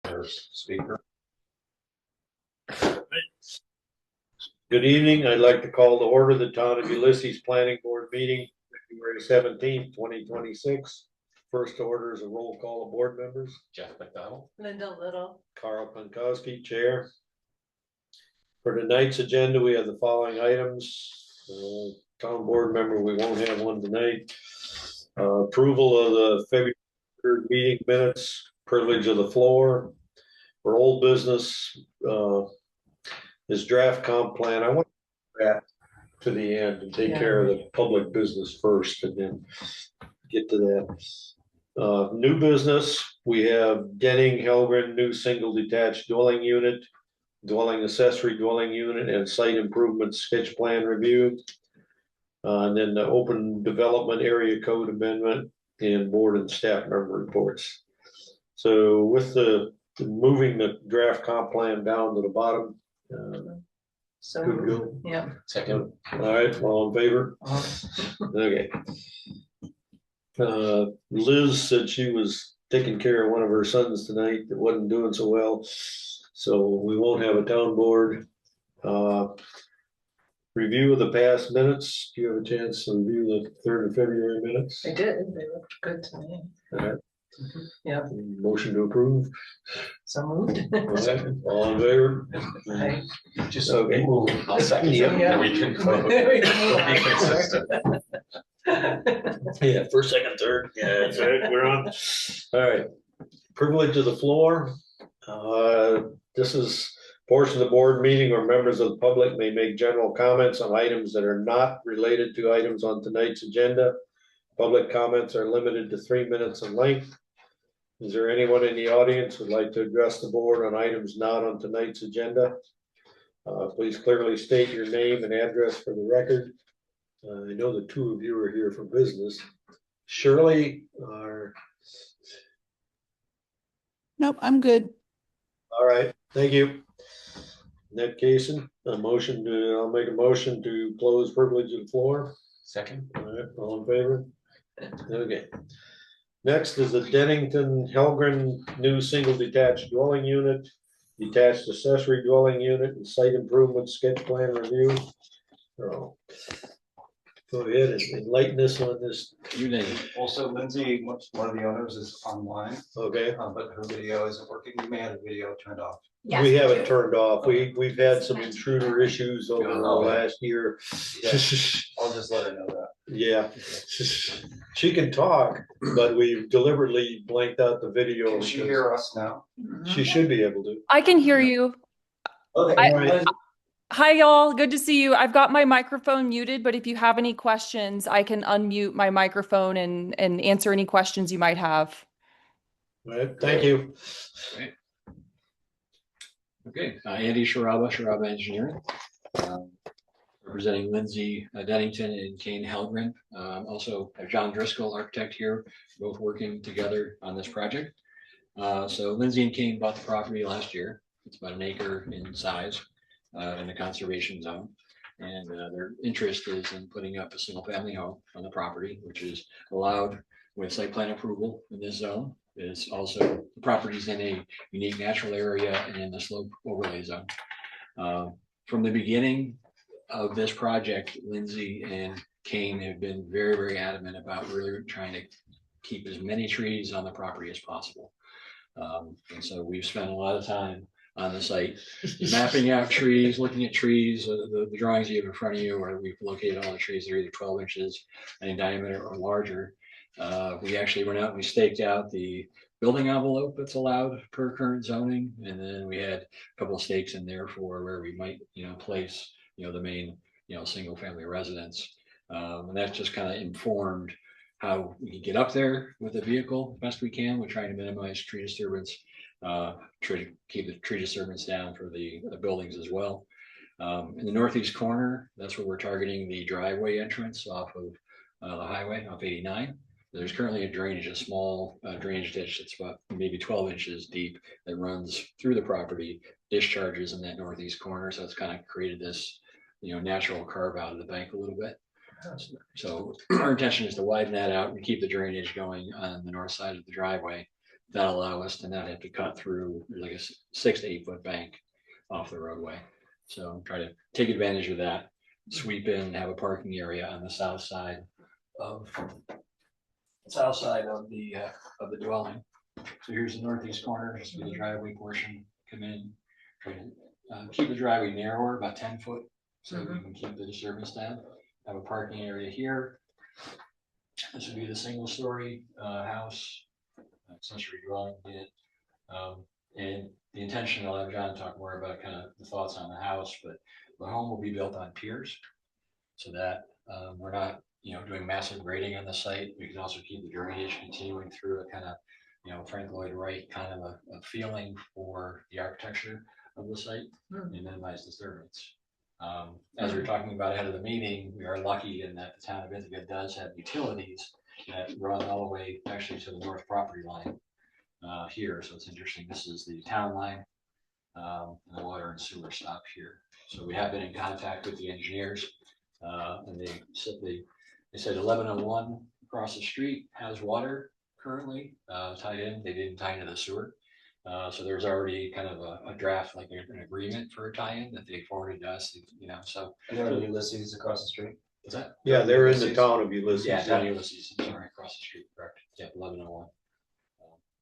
First speaker. Good evening. I'd like to call to order the Town of Ulysses Planning Board meeting, February 17th, 2026. First order is a roll call of board members. Jeff McDonald. Linda Little. Carl Pankowski, Chair. For tonight's agenda, we have the following items. Town board member, we won't have one tonight. Approval of the February 3rd meeting minutes, privilege of the floor. For old business, this draft comp plan, I want that to the end and take care of the public business first and then get to that. New business, we have Denning, Helgren, new single detached dwelling unit, dwelling accessory dwelling unit, and site improvement sketch plan review. And then the open development area code amendment and board and staff member reports. So with the moving the draft comp plan down to the bottom, So, good go. yeah. Second. All right, all in favor? Okay. Liz said she was taking care of one of her sons tonight that wasn't doing so well. So we won't have a town board. Review of the past minutes. Do you have a chance to review the 3rd of February minutes? I did. They looked good to me. All right. Yeah. Motion to approve. So moved. All right, all in favor? Right. Just Okay. move. I'll second. Yeah. We can We can move on. be consistent. Yeah, first, second, third. Yeah, that's right. We're on. All right. Privilege of the floor. This is portion of the board meeting where members of the public may make general comments on items that are not related to items on tonight's agenda. Public comments are limited to 3 minutes in length. Is there anyone in the audience who'd like to address the board on items not on tonight's agenda? Please clearly state your name and address for the record. I know the two of you are here for business. Shirley, Nope, I'm good. all right, thank you. Ned Kaysen, I'll make a motion to close privilege of the floor. Second. All right, all in favor? Okay. Next is the Dennington Helgren new single detached dwelling unit, detached accessory dwelling unit, and site improvement sketch plan review. So, go ahead and enlighten us on this. You name it. Also, Lindsay, one of the owners, is online, Okay, but her video isn't working. You may have the video turned off. we have it turned off. We've had some intruder issues over the last year. Yeah. I'll just let her know that. Yeah, she can talk, but we deliberately blanked out the video. Can she hear us now? She should be able to. I can hear you. Okay. Hi, y'all. Good to see you. I've got my microphone muted, but if you have any questions, I can unmute my microphone and answer any questions you might have. All right, thank you. Okay, Andy Sharaba Engineering, representing Lindsay Dennington and Kane Helgren. Also have John Driscoll, architect here, both working together on this project. So Lindsay and Kane bought the property last year. It's about an acre in size in the conservation zone. And their interest is in putting up a single family home on the property, which is allowed with site plan approval in this zone. Is also the property's in a unique natural area and in the slope overlay zone. From the beginning of this project, Lindsay and Kane have been very, very adamant about really trying to keep as many trees on the property as possible. And so we've spent a lot of time on the site mapping out trees, looking at trees. The drawings you have in front of you, where we've located all the trees that are either 12 inches in diameter or larger. We actually went out and we staked out the building envelope that's allowed per current zoning, and then we had a couple of stakes in there for where we might, place, the main, single family residence, and that just kind of informed how we can get up there with the vehicle best we can. We're trying to minimize tree disturbance, try to keep the tree disturbance down for the buildings as well. In the northeast corner, that's where we're targeting the driveway entrance off of the highway off 89. There's currently a small drainage ditch that's about maybe 12 inches deep that runs through the property, discharges in that northeast corner. So it's kind of created this, natural carve out of the bank a little bit. So our intention is to widen that out and keep the drainage going on the north side of the driveway, that'll allow us to not have to cut through like a 6 to 8 foot bank off the roadway. So try to take advantage of that, sweep in, have a parking area on the south side of the dwelling. So here's the northeast corner, just be the driveway portion, come in, try to keep the driveway narrower, about 10 foot, so we can keep the disturbance down. Have a parking area here. This would be the single story house, accessory dwelling unit. And the intention, I'll have John talk more about kind of the thoughts on the house, but the home will be built on piers so that we're not, doing massive grading on the site. We can also keep the drainage continuing through a kind of, Frank Lloyd Wright kind of a feeling for the architecture of the site and minimize disturbance. As we were talking about ahead of the meeting, we are lucky in that the town of Ithaca does have utilities that run all the way actually to the north property line here. So it's interesting. This is the town line, and the water and sewer stop here. So we have been in contact with the engineers, and they said 1101 across the street has water currently tied in. They didn't tie into the sewer. So there's already kind of a draft, like an agreement for a tie-in that they forwarded to us, so. And then Ulysses across the street. What's that? Yeah, they're in the town of Ulysses. Yeah, down Ulysses, I'm sorry, across the street, correct, yeah, 1101.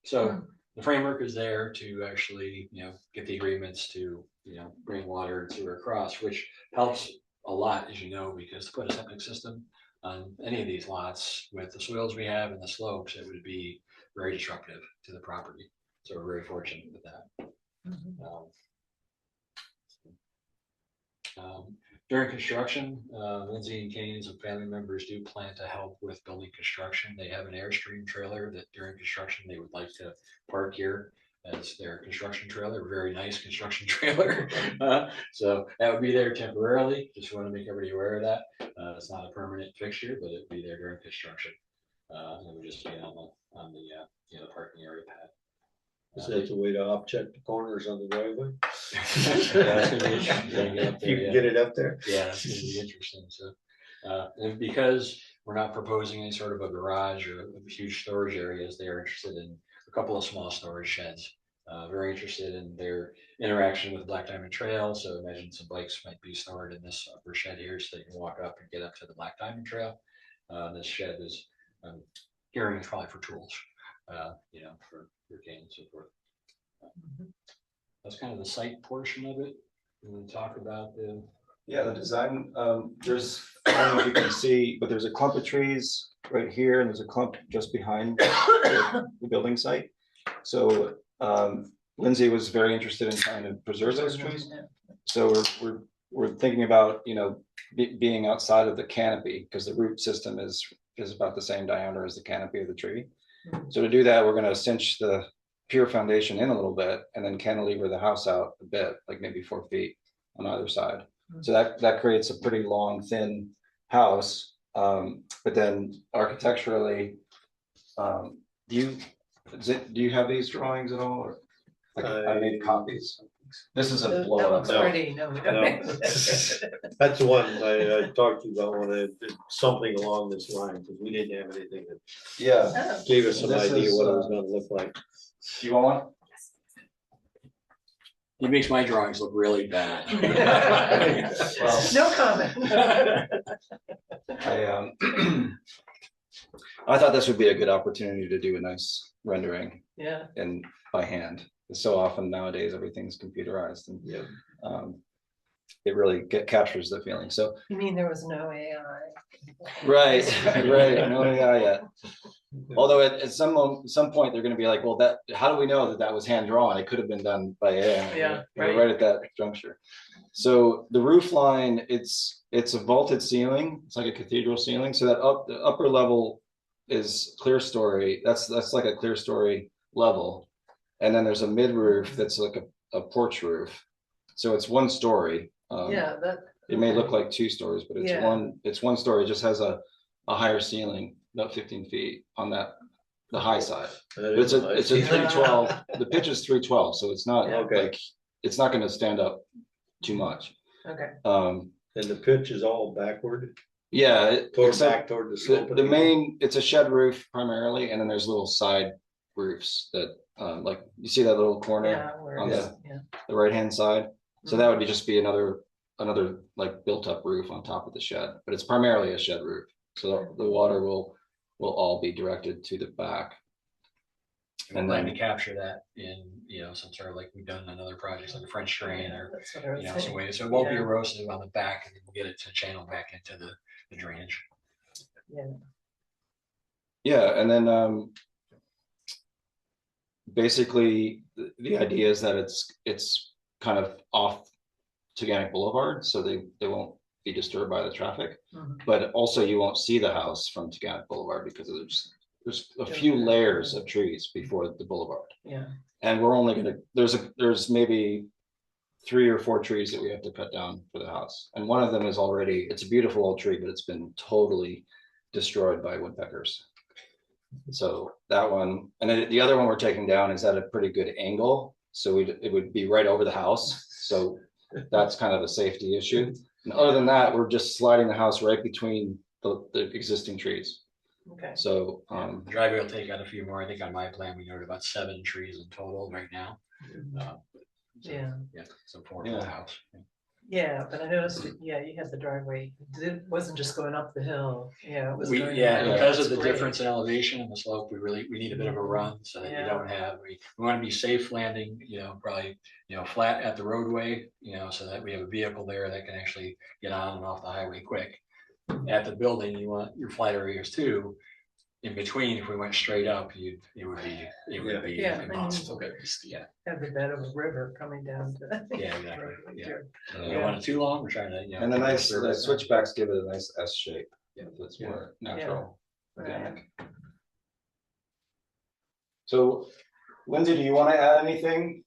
So the framework is there to actually, get the agreements to, bring water and sewer across, which helps a lot, as you know, because to put a septic system on any of these lots with the soils we have and the slopes, it would be very disruptive to the property. So we're very fortunate with that. During construction, Lindsay and Kane and some family members do plan to help with building construction. They have an Airstream trailer that during construction they would like to park here as their construction trailer, very nice construction trailer. So that would be there temporarily. Just want to make everybody aware of that. It's not a permanent fixture, but it'd be there during construction. And it would just be on the parking area pad. Is that the way to offset the corners on the driveway? You You can get it up there? Yeah, it's gonna be interesting, so. And because we're not proposing any sort of a garage or huge storage areas, they are interested in a couple of small storage sheds. Very interested in their interaction with Black Diamond Trail, so imagine some bikes might be stored in this upper shed here, so they can walk up and get up to the Black Diamond Trail. This shed is, gearing is probably for tools, for Kane and so forth. That's kind of the site portion of it. We'll talk about the. Yeah, the design, there's, I don't know if you can see, but there's a clump of trees right here and there's a clump just behind the building site. So Lindsay was very interested in trying to preserve those trees. So we're thinking about, being outside of the canopy because the root system is about the same diameter as the canopy of the tree. So to do that, we're going to cinch the pier foundation in a little bit and then cantilever the house out a bit, like maybe 4 feet on either side. So that creates a pretty long, thin house. But then architecturally, do you have these drawings at all? Or like, I made copies. This is a That blow looks up. pretty, no, we don't. That's the one I talked to you about when I did something along this line, because we didn't have anything that Yeah. Oh, gave us some This idea is, what it was gonna look like. Do you want one? He makes my drawings look really bad. Well, No comment. I thought this would be a good opportunity to do a nice rendering Yeah, and by hand. So often nowadays, everything's computerized and Yeah. it really captures the feeling. So, you mean there was no AI? right, no AI yet. Although at some point, they're gonna be like, well, how do we know that was hand drawn? It could have been done by AI. Yeah, We're right. right at that juncture. So the roof line, it's a vaulted ceiling. It's like a cathedral ceiling. So that the upper level is clear story. That's like a clear story level. And then there's a mid roof that's like a porch roof. So it's 1 story. Yeah, that. It may look like 2 stories, but it's Yeah. it's 1 story. It just has a higher ceiling, about 15 feet on the high side. That It's is a nice. 312. The pitch is 312, so it's not Okay. like it's not going to stand up too much. Okay, And the pitch is all backward, Yeah, toward except back toward the slope. the main, it's a shed roof primarily, and then there's little side roofs that, like, you see that little corner Yeah, where on it's, the, yeah. the right-hand side? So that would be just be another like built-up roof on top of the shed, but it's primarily a shed roof. So the water will all be directed to the back. And And plan to then- capture that in, some sort of like we've done on other projects like the French drain or, That's what I was some saying. way. So it won't be Yeah. erosive on the back and then we'll get it to channel back into the drainage. Yeah, and then basically the idea is that it's kind of off Teganic Boulevard, so they won't be disturbed by the traffic. Mhm. But also you won't see the house from Teganic Boulevard because there's a few layers of trees before the boulevard. Yeah, And we're only gonna, there's maybe 3 or 4 trees that we have to cut down for the house. And one of them is already, it's a beautiful old tree, but it's been totally destroyed by woodpeckers. So that one, and then the other one we're taking down is at a pretty good angle. So it would be right over the house. So that's kind of a safety issue. And other than that, we're just sliding the house right between the existing trees. okay. So, The driveway will take out a few more. I think on my plan, we noted about 7 trees in total right now. So, Yeah. Yeah, so 4 for the Yeah. house. Yeah, but I noticed, yeah, you had the driveway, it wasn't just going up the hill, yeah, it was. We, going yeah, down. because of That's the great. difference in elevation and the slope, we need a bit of a run so that you Yeah. don't have, we want to be safe landing, probably, flat at the roadway, so that we have a vehicle there that can actually get on and off the highway quick. At the building, you want your flat areas too. In between, if we went straight up, it would be Yeah. impossible. Yeah, Have the bed of a river coming down to. Yeah, exactly, yeah. We Yeah. don't want it too long. We're trying to, and the disturb it. switchbacks give it a nice S shape. Yeah. That's more natural. Right. Organic. So Lindsay, do you want to add anything?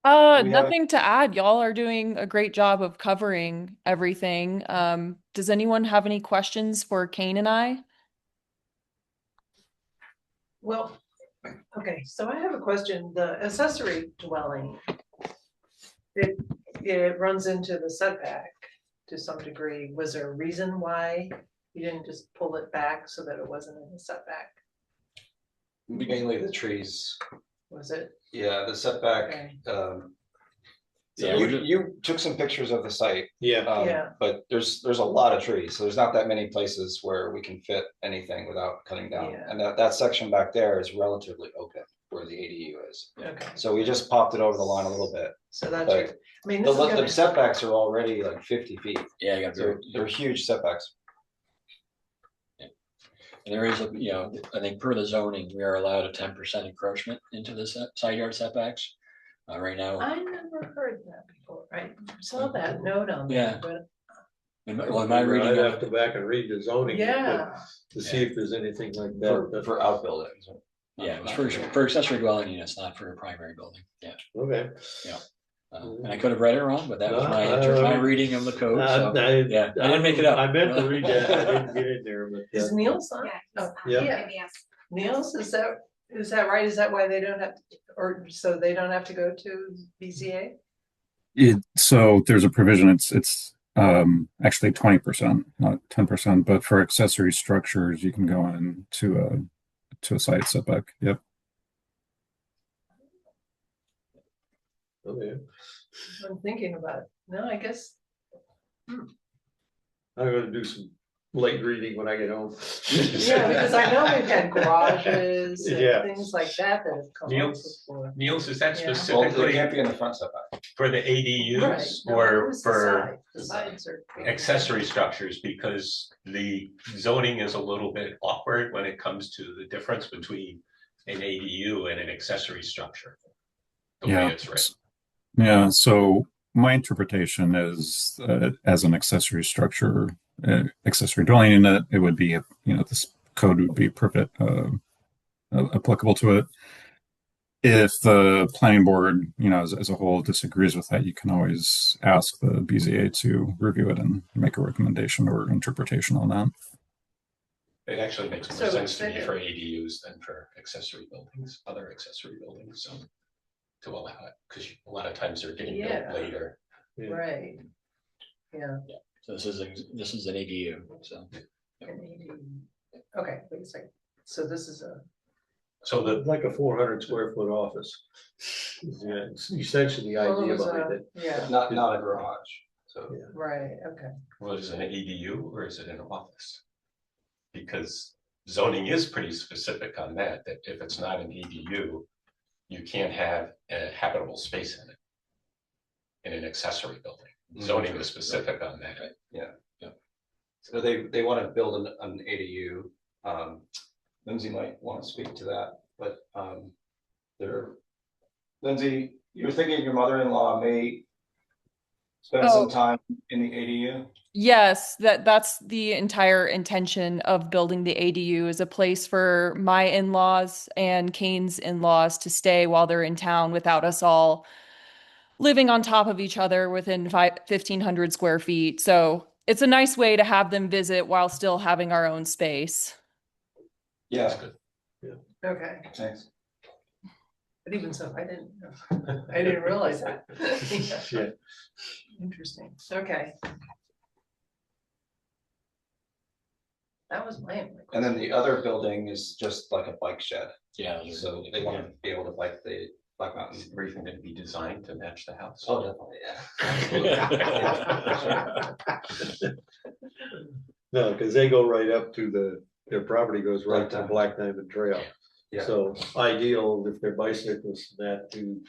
We have- Nothing to add. Y'all are doing a great job of covering everything. Does anyone have any questions for Kane and I? Well, okay, so I have a question, the accessory dwelling. It runs into the setback to some degree, was there a reason why you didn't just pull it back so that it wasn't in the setback, Mainly the trees. was it? Yeah, the setback. Okay. Yeah, You took some pictures of the site. Yeah, Yeah. But there's a lot of trees, so there's not that many places where we can fit anything without cutting down. Yeah. And that section back there is relatively open where the ADU is. Okay, So we just popped it over the line a little bit. so that's, But your- I mean, The this is the gonna, setbacks are already like 50 feet. Yeah, you got So to. they're huge setbacks. And there is I think per the zoning, we are allowed a 10% encroachment into the side yard setbacks. Right now, I never heard that before, I saw that note on Yeah. there, in my reading I'd of have to back and read the zoning. but yeah, To see if there's anything like that. For outbuildings. yeah, it was for accessory dwelling units, not for a primary building. Yeah. Okay. And I could have read it wrong, but that was No, my reading of the code. So yeah, I didn't make it up. I meant to read that, I didn't get in there, but. is Niels on? Oh, Yeah. Niels, is that right, is that why they don't have, or so they don't have to go to BZA? So there's a provision, it's actually 20%, not 10%, but for accessory structures, you can go in to a side setback. Yep. Okay, I'm thinking about it, no, I guess, I'm gonna do some late reading when I get home. yeah, because I know we've had garages Yeah. and things like that that have come up Niels? before. Niels, is that Yeah. Well, they specifically can't be in the front setback. for the Right, ADUs no, or who's the for side? The sides are. accessory structures? Because the zoning is a little bit awkward when it comes to the difference between an ADU and an accessory structure. The way Yeah. it's written. Yeah. So my interpretation is as an accessory structure, accessory dwelling unit, it would be, this code would be perfect, applicable to it. If the planning board, as a whole disagrees with that, you can always ask the BZA to review it and make a recommendation or interpretation on that. It actually makes more So sense to me it's- for ADUs than for accessory buildings, other accessory buildings, so. To allow it, because a lot of times they're getting Yeah. built later. Right. Yeah. So this is an ADU. So an ADU. Okay, wait a second. So this is a, So the, Like a 400 square foot office. Yeah, it's essentially the well, it idea was behind a, it. yeah, Not a garage, so. Yeah. right, okay. well, is it an ADU or is it an office? Because zoning is pretty specific on that, that if it's not an ADU, you can't have a habitable space in it. In an accessory building. Zoning is specific on that. So they want to build an ADU. Lindsay might want to speak to that, but Lindsay, you're thinking your mother-in-law may spend some Oh. time in the ADU? Yes, that's the entire intention of building the ADU, is a place for my in-laws and Kane's in-laws to stay while they're in town without us all living on top of each other within 1,500 square feet. So it's a nice way to have them visit while still having our own space. Yeah, Okay, thanks. but even so, I didn't realize that. Yeah. Interesting, okay. That was my only And then question. the other building is just like a bike shed, Yeah. those are- so they want to be able to bike the Black Mountain. Everything to be designed to match the house. Oh, definitely, yeah. No, because they go right up to their property goes right to the Black Black Diamond Trail. Yeah. So ideal if they're bicyclists, that to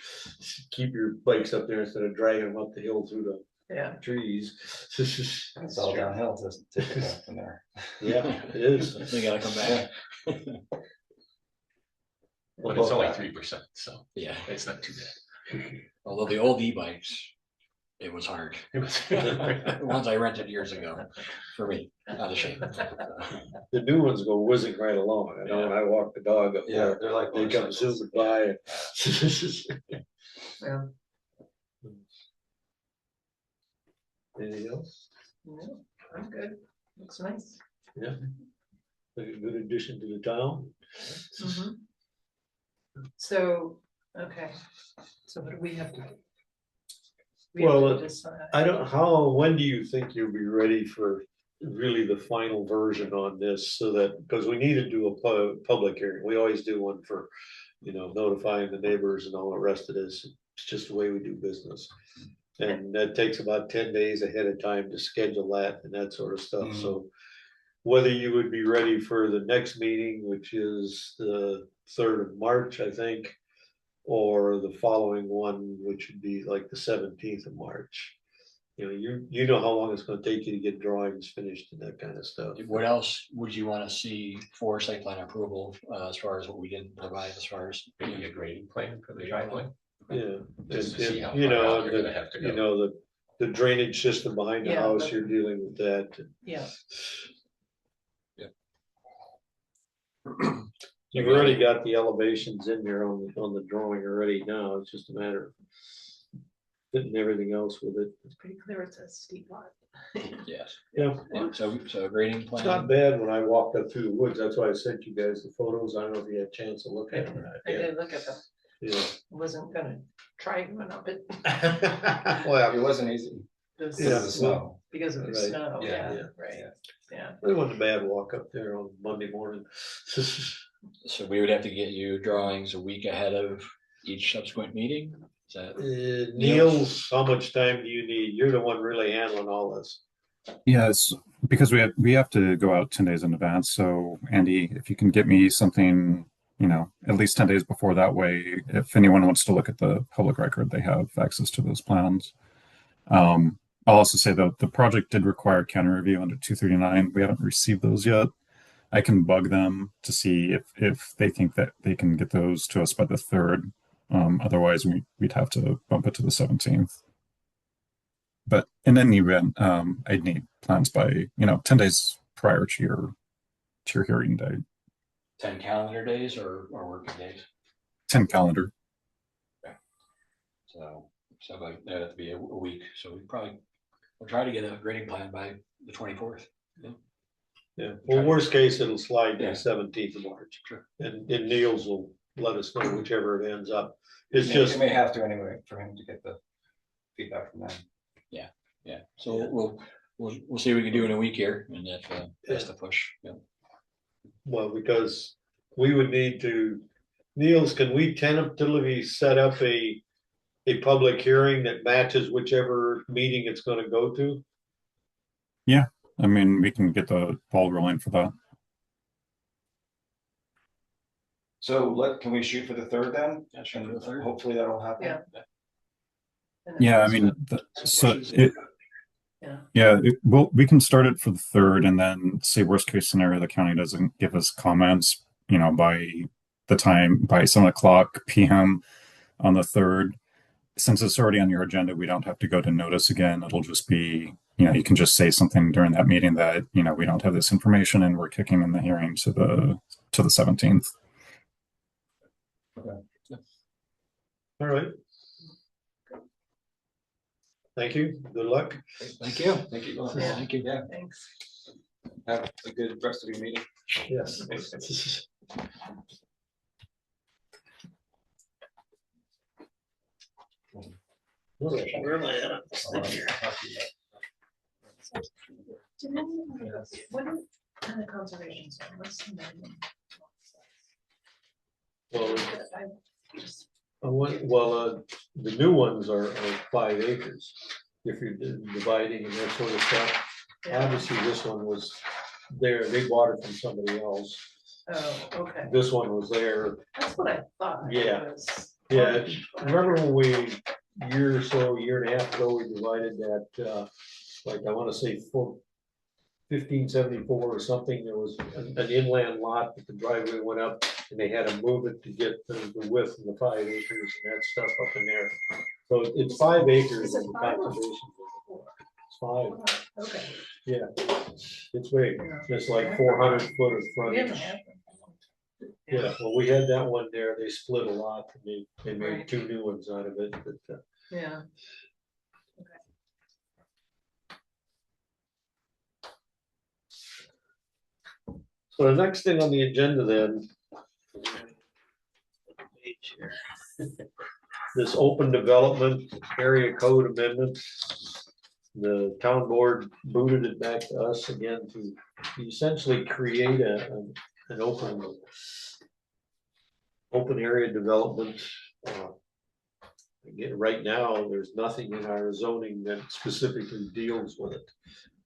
keep your bikes up there instead of dragging them up the hill through Yeah, the trees. It's all downhill to take it back from there. Yeah, it is. They gotta come back. But it's only 3%, so Yeah, it's not too bad. although the old e-bikes, it was hard. It was- The ones I rented years ago, for me, out of shape. The new ones go whizzing right along. I know when I walk the dog up Yeah, there, they're like. they come motorcycles. zooming by. yeah, Anything else? no, I'm good, looks nice. Yeah. A good addition to the town. Mhm. So, okay, so what do we have to do? We have to Well, decide. when do you think you'll be ready for really the final version on this so that, because we need to do a public hearing. We always do one for, notifying the neighbors and all the rest of this. It's just the way we do business. And that takes about 10 days ahead of time to schedule that and that sort of stuff. Mhm. So whether you would be ready for the next meeting, which is the 3rd of March, I think, or the following one, which would be like the 17th of March. You know how long it's gonna take you to get drawings finished and that kind of stuff. What else would you want to see for site plan approval, as far as what we didn't provide, as far as? Maybe a grading plan for the driveway. Yeah, Just to see how you far know, out you're gonna have to you go. know, the drainage system behind the Yeah, house, but- you're dealing with that. Yeah, You've already got the elevations in there on the drawing already now, it's just a matter of fitting everything else with it. it's pretty clear it's a steep lot. Yes. Yeah, Yeah, so a grading it's not plan, bad when I walked up through the woods, that's why I sent you guys the photos, I don't know if you had a chance to look at them. or not I yet. did look at them, Yeah. wasn't gonna try and run up it. Well, It wasn't easy This- Yeah. because of the snow. Because of the Right. snow, Yeah, yeah, yeah, right, yeah. it wasn't a bad walk up there on Monday morning. so we would have to get you drawings a week ahead of each subsequent meeting? Is that? Niels, how much time do you need? You're the one really handling all this. Yes, because we have to go out 10 days in advance. So Andy, if you can get me something, at least 10 days before, that way, if anyone wants to look at the public record, they have access to those plans. I'll also say that the project did require county review under 239. We haven't received those yet. I can bug them to see if they think that they can get those to us by the 3rd. Otherwise, we'd have to bump it to the 17th. But in any event, I'd need plans by 10 days prior to your hearing date. 10 calendar days or working days? 10 calendar. So that'd have to be a week, so we'll try to get a grading plan by the 24th. Yeah, well, worst case, it'll slide to Yeah. the 17th of March. Sure. And Niels will let us know whichever it ends up. It's You just, may have to anyway for him to get the feedback from them. Yeah, so we'll see what we can do in a week here, and if that's the push, yeah. well, because we would need to, Niels, can we tentatively set up a public hearing that matches whichever meeting it's gonna go to? I mean, we can get the ball rolling for that. So can we shoot for the third then? Yeah, shoot for the And third. hopefully that'll happen. Yeah. And Yeah, I it's- mean, Yeah. yeah, well, we can start it for the third, and then say worst case scenario, the county doesn't give us comments, by 7 o'clock PM on the third. Since it's already on your agenda, we don't have to go to notice again. It'll just be, you can just say something during that meeting that, we don't have this information and we're kicking in the hearing to the 17th. All right. Thank you, good luck. Thank you. Thank you. Yeah. Thank you. Yeah, Thanks. have a good rest of your meeting. Yes. Where am I at? What is kind of conservation zone? What's the name? Well, I just- the new ones are 5 acres. If you're dividing and that sort of stuff. Yeah. Obviously, this one was there, they bought it from somebody else. Oh, okay. This one was there. That's what I thought. It Yeah. was- Yeah, remember when we, year and a half ago, we divided that, I wanna say 1574 or something, there was an inland lot that the driveway went up, and they had to move it to get the width of the 5 acres and that stuff up in there. So it's 5 acres Is it of the 5 or conservation. four? It's 5, Okay. yeah, it's big, Yeah. it's like 400 foot of We haven't frontage. had them. Yeah, well, we had that one there, they split a lot, and they made Right. 2 new ones out of it, but, Yeah. so the next thing on the agenda then. This open development area code amendment. The town board booted it back to us again to essentially create an open area development. Again, right now, there's nothing in our zoning that specifically deals with it.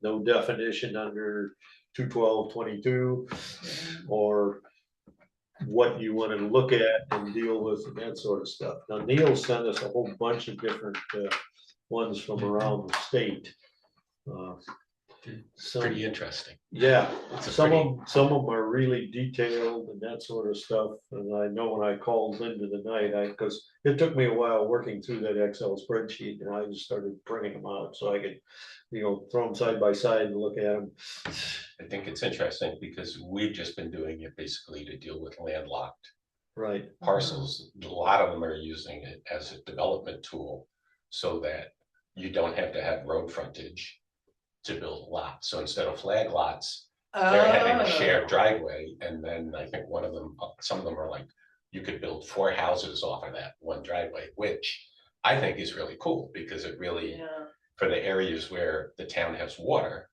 No definition under 212.22 or what you want to look at and deal with and that sort of stuff. Now, Neil sent us a whole bunch of different ones from around the state. Some, Pretty interesting. yeah, It's a some pretty- of them are really detailed and that sort of stuff. And I know when I called Linda tonight, because it took me a while working through that Excel spreadsheet, and I just started printing them out so I could, throw them side by side and look at them. I think it's interesting because we've just been doing it basically to deal with landlocked Right, parcels. A lot of them are using it as a development tool so that you don't have to have road frontage to build lots. So instead of flag lots, they're having a shared driveway. And then I think some of them are like, you could build 4 houses off of that one driveway, which I think is really cool because it really, Yeah. for the areas where the town has water,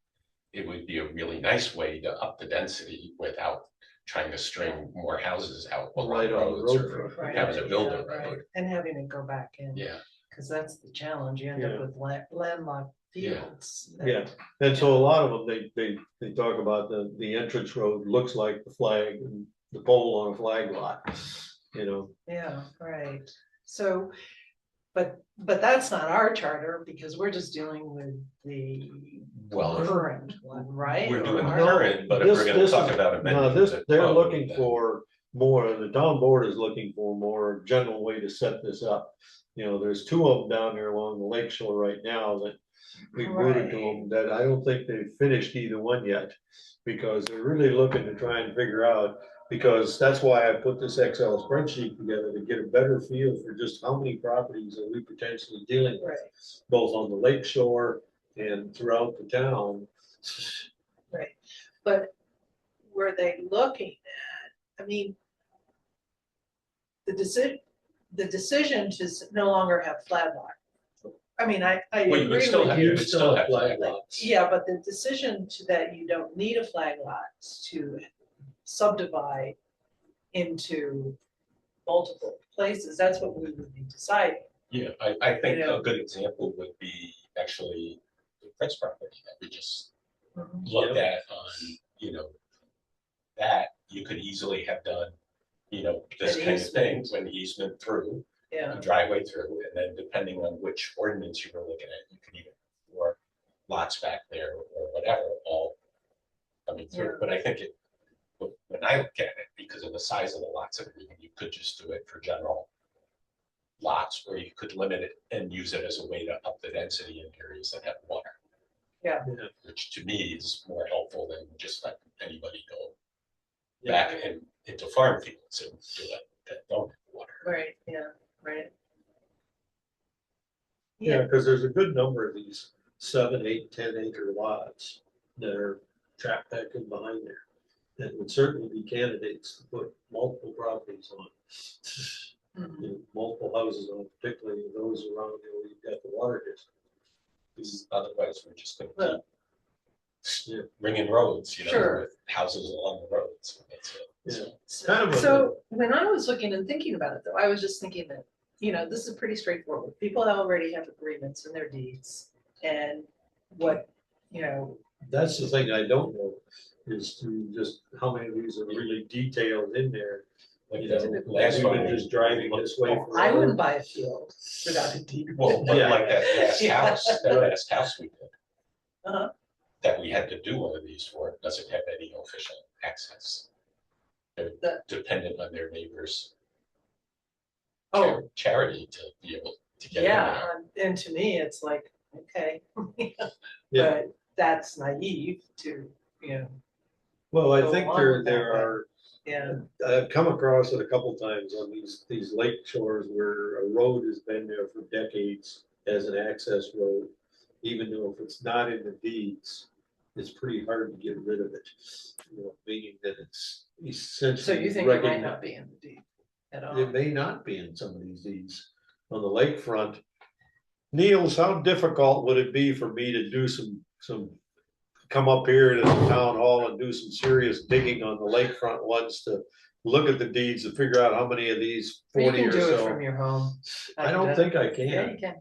it would be a really nice way to up the density without trying to string more houses out along right on the roads road or front. Right. having to build Yeah, a right. road. And having to go back in. Yeah, Cause that's the challenge. You end Yeah. up with landlocked Yeah. fields. Yeah, and so a lot of them, they talk about the entrance road looks like the flag and the pole on a flag lot, Yeah, right. So, but that's not our charter because we're just dealing with the well, if current one, right? we're doing Or- current, but if we're gonna This talk is- about No, amending. this, the they're code, looking then- for more, the town board is looking for more general way to set this up. There's 2 of them down there along the lake shore right now that we booted to them, that I don't think they've finished either one yet. Because they're really looking to try and figure out, because that's why I put this Excel spreadsheet together to get a better feel for just how many properties are we potentially dealing with. Right, Both on the lake shore and throughout the town. right. But were they looking at, the decision to no longer have flag lot. I mean, I Well, you would agree still with have, you. you would still have flag Like, lots. yeah, but the decision that you don't need a flag lot to subdivide into multiple places, that's what we would be deciding. Yeah, I think You know. a good example would be actually the Prince property that we just Mhm. looked at on, you know, that you could easily have done, you know, this An kind of thing, easement. when easement through, Yeah, a driveway through, and then depending on which ordinance you were looking at, you could even, or lots back there or whatever, all coming Yeah. through. But I think it, when I look at it, because of the size of the lots and everything, you could just do it for general lots, or you could limit it and use it as a way to up the density in areas that have water. Yeah. Yeah. Which to me is more helpful than just letting anybody go Yeah. back and into farm fields and do it that don't have water. right, yeah, right. Yeah, because there's a good number of these 7, 8, 10 acre lots that are trapped back in behind there. That would certainly be candidates to put multiple properties on. Mhm. You know, multiple houses on, particularly those around where you've got the water district. Because otherwise we're just gonna Well, keep ringing roads, you know, Sure. with houses along the roads. That's it. Yeah. So, Kind of a- So when I was looking and thinking about it though, I was just thinking that, you know, this is pretty straightforward. People already have agreements in their deeds and what, you know, That's the thing I don't know, is to just how many of these are really detailed in there. Like You the know, last we've one, been just driving this way. I forever. wouldn't buy a field without a deed. well, but Yeah. like that last Yeah. house, that last house we did, Uh-huh. that we had to do one of these for, doesn't have any official access. They're The- dependent on their neighbors' Oh, charity to be able to get in yeah, there. and to me, it's like, okay. Yeah. But that's naive to, you know, Well, I Go think along there, with that, there but- are, yeah, I've come across it a couple times on these lake shores where a road has been there for decades as an access road. Even though if it's not in the deeds, it's pretty hard to get rid of it. You know, meaning that it's so essentially. you think it might recogni- not be in the deed at all? It may not be in some of these deeds on the lakefront. Niels, how difficult would it be for me to do come up here to the town hall and do some serious digging on the lakefront ones to look at the deeds and figure out how many of these Or you 40 can or do it so? from your home. I don't think I Yeah, can. you can,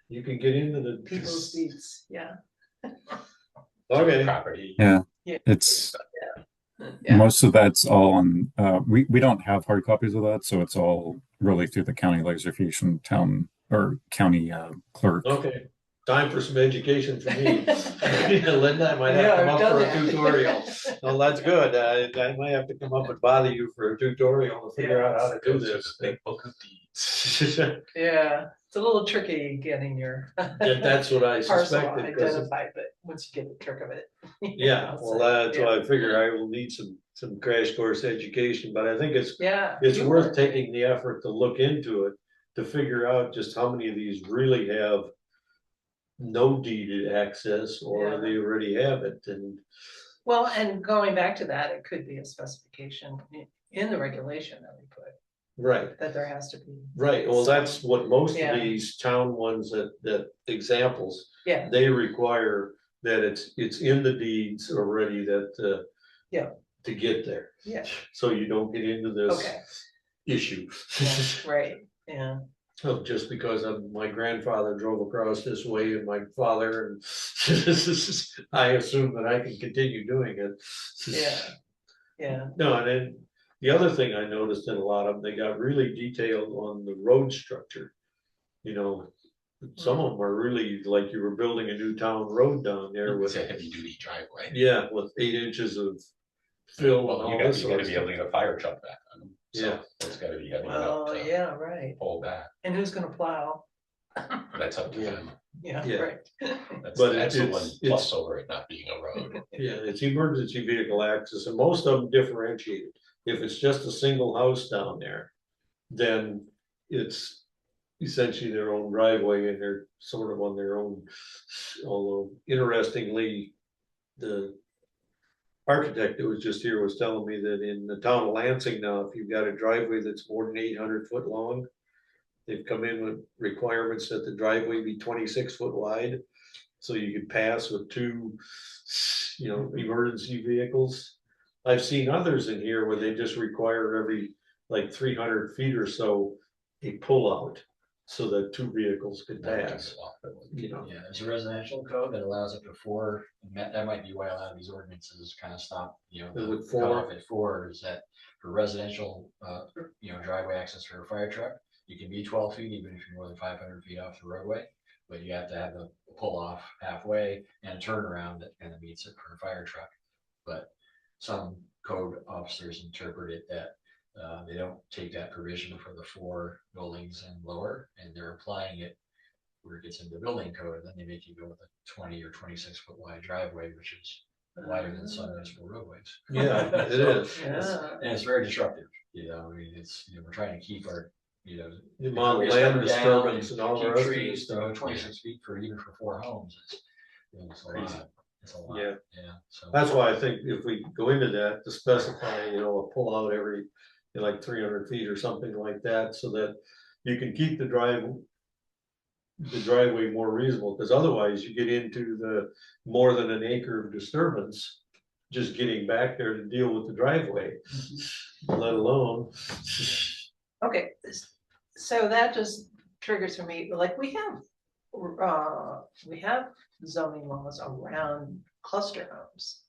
You can get into the. people's deeds, yeah. Okay, Property. Yeah. Yeah. It's Yeah. most of that's all on, we don't have hard copies of that, so it's all really through the county legislation town or county clerk. okay. Time for some education for me. Linda, I might have Yeah, to come I've up done for a that. tutorial. Well, that's good. I might have to come up and bother you for a tutorial to figure out how to do Goes to this. the big book of deeds. Yeah, it's a little tricky getting your That's what I parcel suspected. 'Cause identified, but once you get the trick of it. yeah, well, that's why I figure I will need some crash course education, but I think Yeah. it's you worth were. taking the effort to look into it, to figure out just how many of these really have no deeded access, or Yeah. they already have it, and Well, and going back to that, it could be a specification in the regulation that we put, right, that there has to be, right, well, that's what most Yeah. of these town ones that examples, yeah, they require that it's in the deeds already that Yeah. to get there, yeah, so you don't get into this okay, issue. yeah, right, yeah, Oh, just because my grandfather drove across this way and my father, and I assume that I can continue doing it. yeah, yeah, No, and then the other thing I noticed in a lot of them, they got really detailed on the road structure. You know, some of them are really like you were building a new town road down there It's with, a heavy duty driveway. yeah, with 8 inches of fill and Well, all you this gotta sort of be able to stuff. get a fire truck back on them. So Yeah. it's gotta be heavy enough well, to yeah, right, pull back. and who's gonna plow? That's up to Yeah. them. Yeah, Yeah. right, That's, But that's the one it's- plus over it not being a road. Yeah, it's emergency vehicle access, and most of them differentiated. If it's just a single house down there, then it's essentially their own driveway and they're sort of on their own. Although interestingly, the architect that was just here was telling me that in the town of Lansing now, if you've got a driveway that's more than 800 foot long, they've come in with requirements that the driveway be 26 foot wide. So you could pass with two, emergency vehicles. I've seen others in here where they just require every like 300 feet or so, a pullout so that two vehicles could pass, you know. Yeah, there's a residential code that allows up to four, and that might be why a lot of these ordinances kind of stop, you know, Is the it four? cutoff at four is that for residential, you know, driveway access for a fire truck, you can be 12 feet, even if you're more than 500 feet off the roadway, but you have to have the pull off halfway and a turnaround that kind of meets it for a fire truck. But some code officers interpret it that they don't take that provision for the four buildings and lower, and they're applying it where it gets into the building code, and then they make you go with a 20 or 26-foot wide driveway, which is wider than some municipal roadways. Yeah, it is. Yeah. And it's very disruptive, you know, I mean, it's, you know, we're trying to keep our, you know. The amount of areas land covered down, disturbance and all the keep rest of it. trees, 26 feet for even for four homes, it's, you know, it's a lot. It's a lot, Yeah. yeah, so. That's why I think if we go into that, to specify, you know, a pull out every, like 300 feet or something like that, so that you can keep the driveway more reasonable, because otherwise you get into the more than an acre of disturbance, just getting back there to deal with the driveway, let alone. Okay, so that just triggers for me, like, we have zoning laws around cluster homes,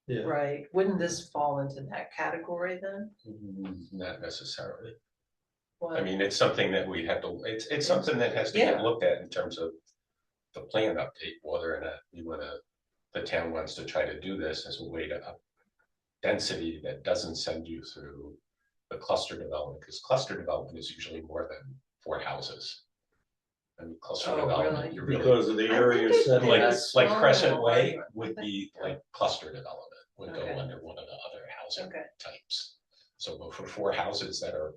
Yeah, right? Wouldn't this fall into that category then? Not necessarily. Well, I mean, it's something that we have to, it's something that has to get Yeah. looked at in terms of the plan update, whether or not the town wants to try to do this as a way to up density that doesn't send you through the cluster development, because cluster development is usually more than 4 houses. I mean, cluster Oh, development, really? you really, because of the area think set they like, did. like. It's like smaller Crescent than Way one. would be like cluster development, would go Okay. under one of the other housing Okay. types. So, but for 4 houses that are,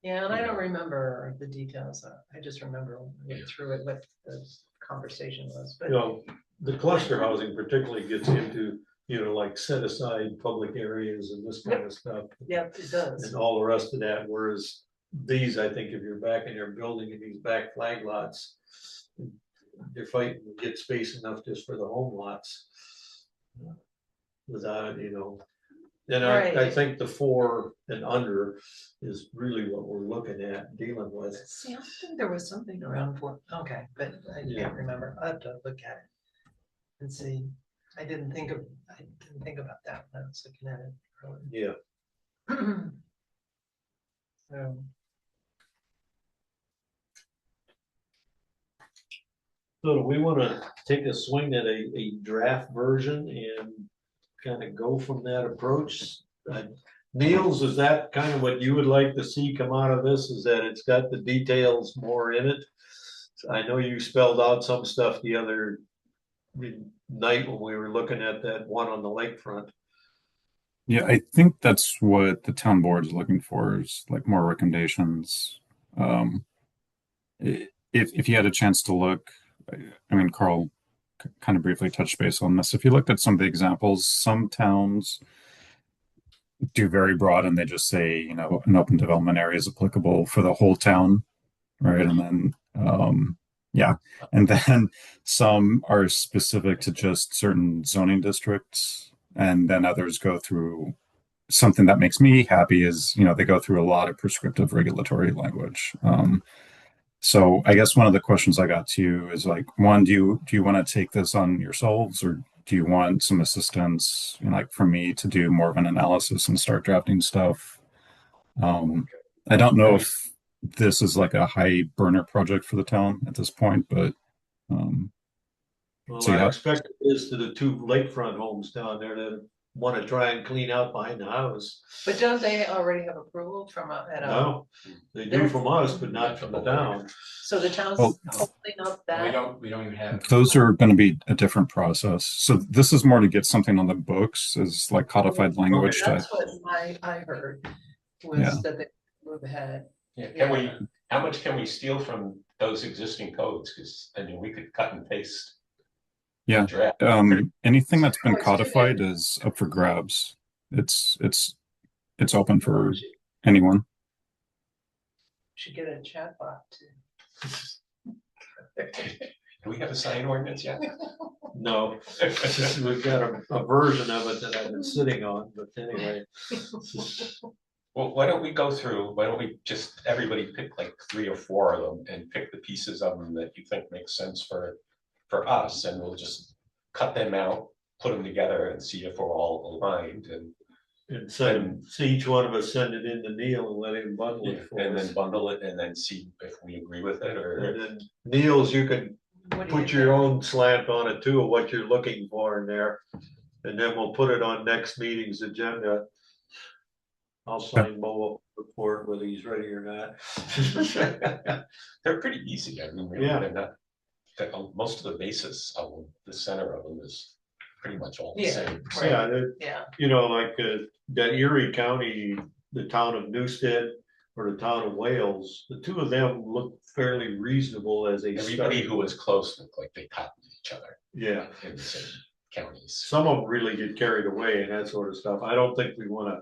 Yeah, and I don't Yeah. remember the details, I just remember when we went through it, what the conversation was, but. You know, the cluster housing particularly gets into, you know, like set aside public areas and this kind of stuff. Yep, it does. And all the rest of that, whereas these, I think if you're back in your building in these back flag lots, you're fighting to get space enough just for the home lots. Without, you know, and I Right. think the 4 and under is really what we're looking at dealing with. See, I think there was something around for, okay, but I Yeah. can't remember, I have to look at it. And see, I didn't think about that when I was looking at it Yeah, earlier. So, so do we wanna take a swing at a draft version and kind of go from that approach? Niels, is that kind of what you would like to see come out of this, is that it's got the details more in it? I know you spelled out some stuff the other night when we were looking at that one on the lakefront. Yeah, I think that's what the town board is looking for, is like more recommendations. If you had a chance to look, I mean, Carl kind of briefly touched base on this. If you looked at some of the examples, some towns do very broad and they just say, you know, an open development area is applicable for the whole town, right? And then, yeah, and then some are specific to just certain zoning districts, and then others go through something that makes me happy is, you know, they go through a lot of prescriptive regulatory language. So I guess one of the questions I got to you is like, one, do you want to take this on yourselves, or do you want some assistance, you know, like for me to do more of an analysis and start drafting stuff? I don't know if this is like a high burner project for the town at this point, but Well, So you I have- expect it is to the 2 lakefront homes down there that want to try and clean out behind the house. but don't they already have approval from No, they do from us, but not from the town. so the town's Well- holding up We that? don't even have. those are going to be a different process. So this is more to get something on the books, is like codified language. That's what I heard, was Yeah. that they move ahead. yeah, can we, how much can we steal from those existing codes? Because, I mean, we could cut and paste. Yeah. Draft. Anything that's been Oh, it's codified good. is up for grabs. It's open for anyone. Should get a chat bot too. Do we have a sign ordinance yet? No, we've got a version of it that I've been sitting on, but anyway. Well, why don't we go through, why don't we just, everybody pick like 3 or 4 of them and pick the pieces of them that you think make sense for us, and we'll just cut them out, put them together and see if we're all aligned And see each one of us send it in to Neil and let him bundle it for and us. then bundle it and then see if we agree with it or. And then Neil's, you can What do you put your think? own slant on it too, of what you're looking for in there. And then we'll put it on next meeting's agenda. I'll sign Mo up for it, whether he's ready or not. They're pretty easy, I mean, really, Yeah. they're not, most of the basis of them, the center of them is pretty much all the Yeah. same. Right. Yeah, Yeah, you know, like that Erie County, the town of Newstead or the town of Wales, the two of them look fairly reasonable as a Everybody start. who was close looked like they copied each other Yeah, in the same counties. some of them really get carried away and that sort of stuff. I don't think we wanna,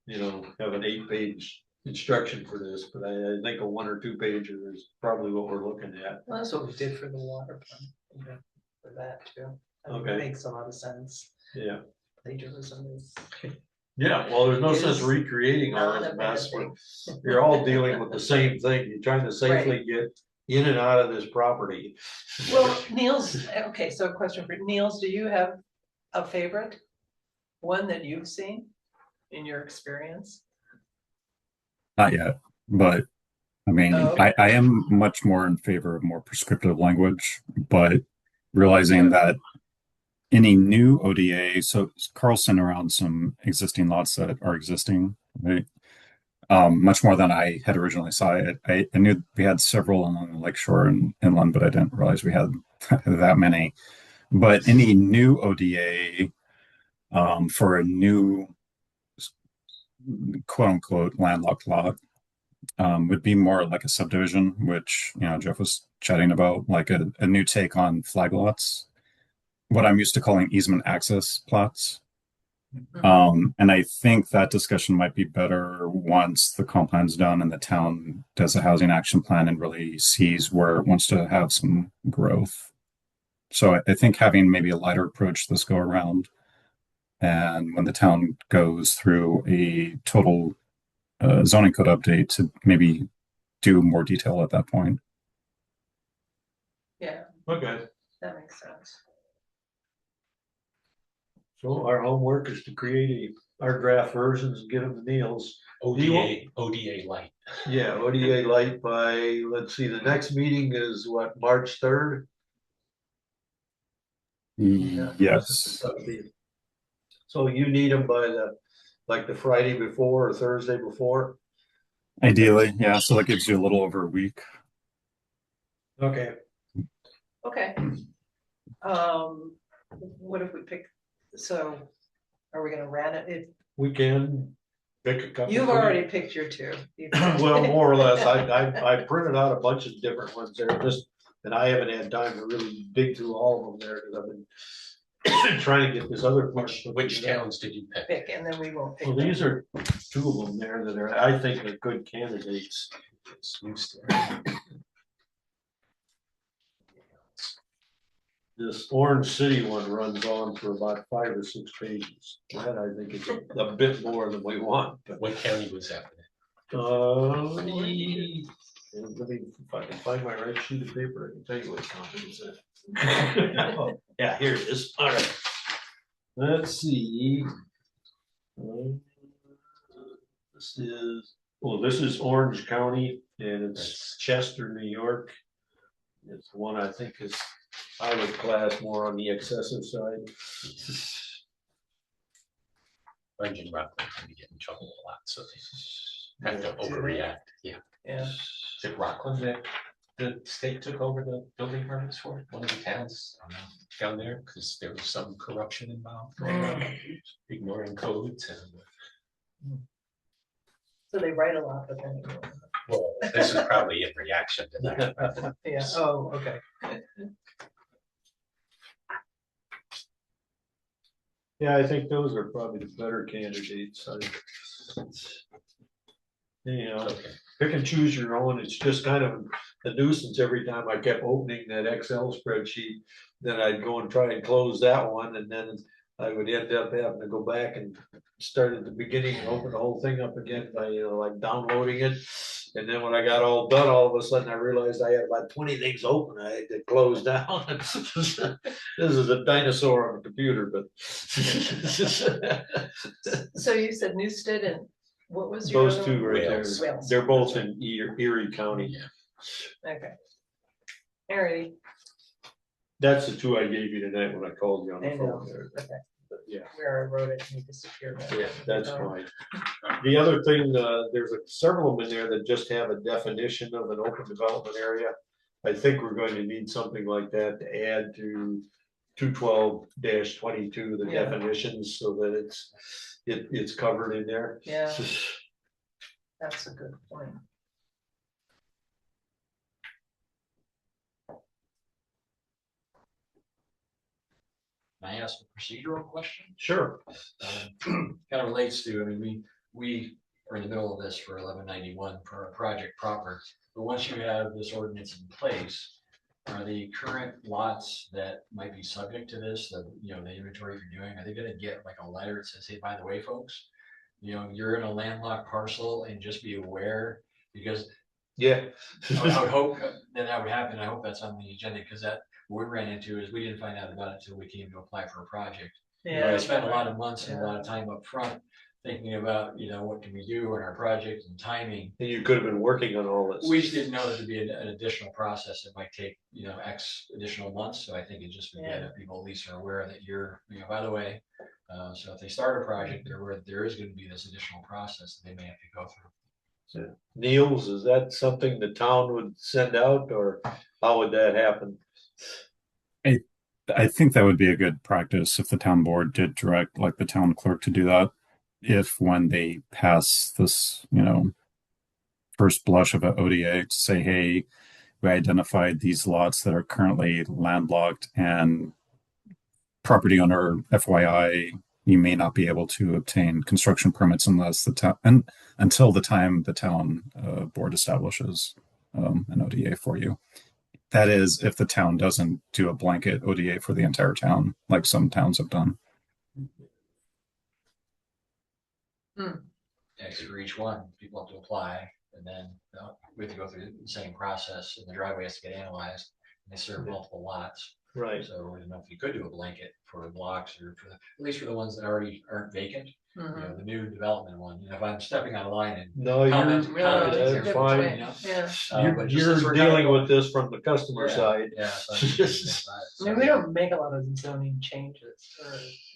you know, have an 8-page instruction for this, but I think a 1 or 2 pager is probably what we're looking at. well, that's what we did for the water plant, you know, for that too. I mean, Okay. It makes a lot of sense. Yeah, Plagiarism is yeah, well, there's no sense Is recreating all not this a bad mess. thing. You're all dealing with the same thing. You're trying to safely get in and out of this property. Well, Niels, okay, so a question for Niels, do you have a favorite? One that you've seen in your experience? Not yet, but I mean, Oh. I am much more in favor of more prescriptive language, but realizing that any new ODA, so Carlson around some existing lots that are existing, right? Much more than I had originally saw. I knew we had several along the lakeshore and inland, but I didn't realize we had that many. But any new ODA for a new quote unquote landlocked lot would be more like a subdivision, which, you know, Jeff was chatting about, like a new take on flag lots, what I'm used to calling easement access plots. And I think that discussion might be better once the comp plan's done and the town does a housing action plan and really sees where it wants to have some growth. So I think having maybe a lighter approach this go around, and when the town goes through a total zoning code update, to maybe do more detail at that point. Yeah, Okay, that makes sense. so our homework is to create our draft versions and get them to Neil's. ODA light. Yeah, ODA light by, let's see, the next meeting is what, March 3rd? Yes. So you need them by like the Friday before or Thursday before? Ideally, yeah. So that gives you a little over a week. Okay. Okay. What if we pick, so are we gonna ran it? We can pick a couple. You've already picked your two. Well, more or less, I printed out a bunch of different ones there, just, and I haven't had time to really dig through all of them there, because I've been trying to get this other part. Which towns did you pick? Pick, and then we won't pick. Well, them. these are 2 of them there that are, I think are good candidates. It's Newstead. This Orange City one runs on for about 5 or 6 pages. That I think is a bit more than we want, but. What county was that? Let me, if I can find my right sheet of paper, I can tell you what county it's in. Yeah, here it is. All right. Let's see. This is Orange County and it's Chester, New York. It's the one I think is, I would class more on the excessive side. Orange and Rockland tend to get in trouble a lot, so they have to overreact. Yeah. Yeah, Is it Rockland that the state took over the building permits for? One of the towns down there, because there was some corruption involved, ignoring codes and. so they write a lot, but then, Well, this is probably in reaction to that. yeah, oh, okay. Yeah, I think those are probably the better candidates. You know, Okay. pick and choose your own. It's just kind of a nuisance every time I kept opening that Excel spreadsheet. Then I'd go and try and close that one, and then I would end up having to go back and start at the beginning, and open the whole thing up again by, like downloading it. And then when I got all done, all of a sudden I realized I had about 20 things open. I had to close down. This is a dinosaur on a computer, but. So you said Newstead and what was your? Those other two one? right there, Wales. they're both in Erie County. Okay. Alrighty, That's the two I gave you tonight when I called you on the I phone know. there. Okay. But yeah, where I wrote it and it disappeared. yeah, that's fine. The other thing, there's several of them in there that just have a definition of an open development area. I think we're going to need something like that to add to 212-22, the Yeah. definitions, so that it's covered in there. Yeah, that's a good point. Can I ask a procedural question? Sure. Kind of relates to, I mean, we are in the middle of this for 1191 for our project proper. But once you have this ordinance in place, are the current lots that might be subject to this, the inventory you're doing, are they gonna get like a letter that says, hey, by the way, folks, you're in a landlocked parcel and just be aware, because Yeah. I would hope that would happen. I hope that's on the agenda, because that what we ran into is we didn't find out about it until we came to apply for a project. Yeah. I spent a lot of months and a lot of time up front thinking about, what can we do in our project and timing. And you could have been working on all this. We just didn't know that there'd be an additional process that might take, X additional months. So I think it just would be that people at least are aware that you're, by the way. So if they start a project, they're aware that there is going to be this additional process that they may have to go through. Niels, is that something the town would send out, or how would that happen? I think that would be a good practice if the town board did direct like the town clerk to do that. If when they pass this, first blush of an ODA to say, hey, we identified these lots that are currently landlocked, and property owner, FYI, you may not be able to obtain construction permits unless the town and until the time the town board establishes an ODA for you. That is, if the town doesn't do a blanket ODA for the entire town, like some towns have done. For each one, people have to apply, and then we have to go through the same process, and the driveway has to get analyzed, and they serve multiple lots. Right. So I don't know if you could do a blanket for blocks, or at least for the ones that already aren't vacant. The new development one. If I'm stepping out of line and No, comment, that's fine. Yeah, but You're since we're dealing kinda with this from the customer side. Yeah. So I'm just using this side. I mean, we don't make a lot of zoning changes,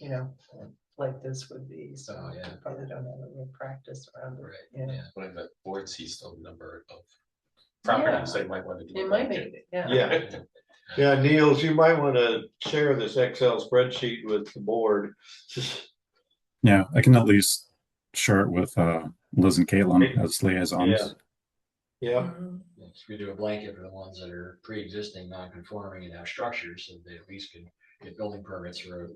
or, like this would be, so Oh, yeah. we probably don't have a real practice around it. Right, Yeah. yeah. When the board sees the number of properties, they might want to do. It a might blanket. make it, yeah. Yeah. Yeah, Niels, you might want to share this Excel spreadsheet with the board. Yeah, I can at least share it with Liz and Caitlin as liaisons. Yeah. Mhm. Yes, we do a blanket for the ones that are pre-existing, non-conforming and have structures, so they at least can get building permits for,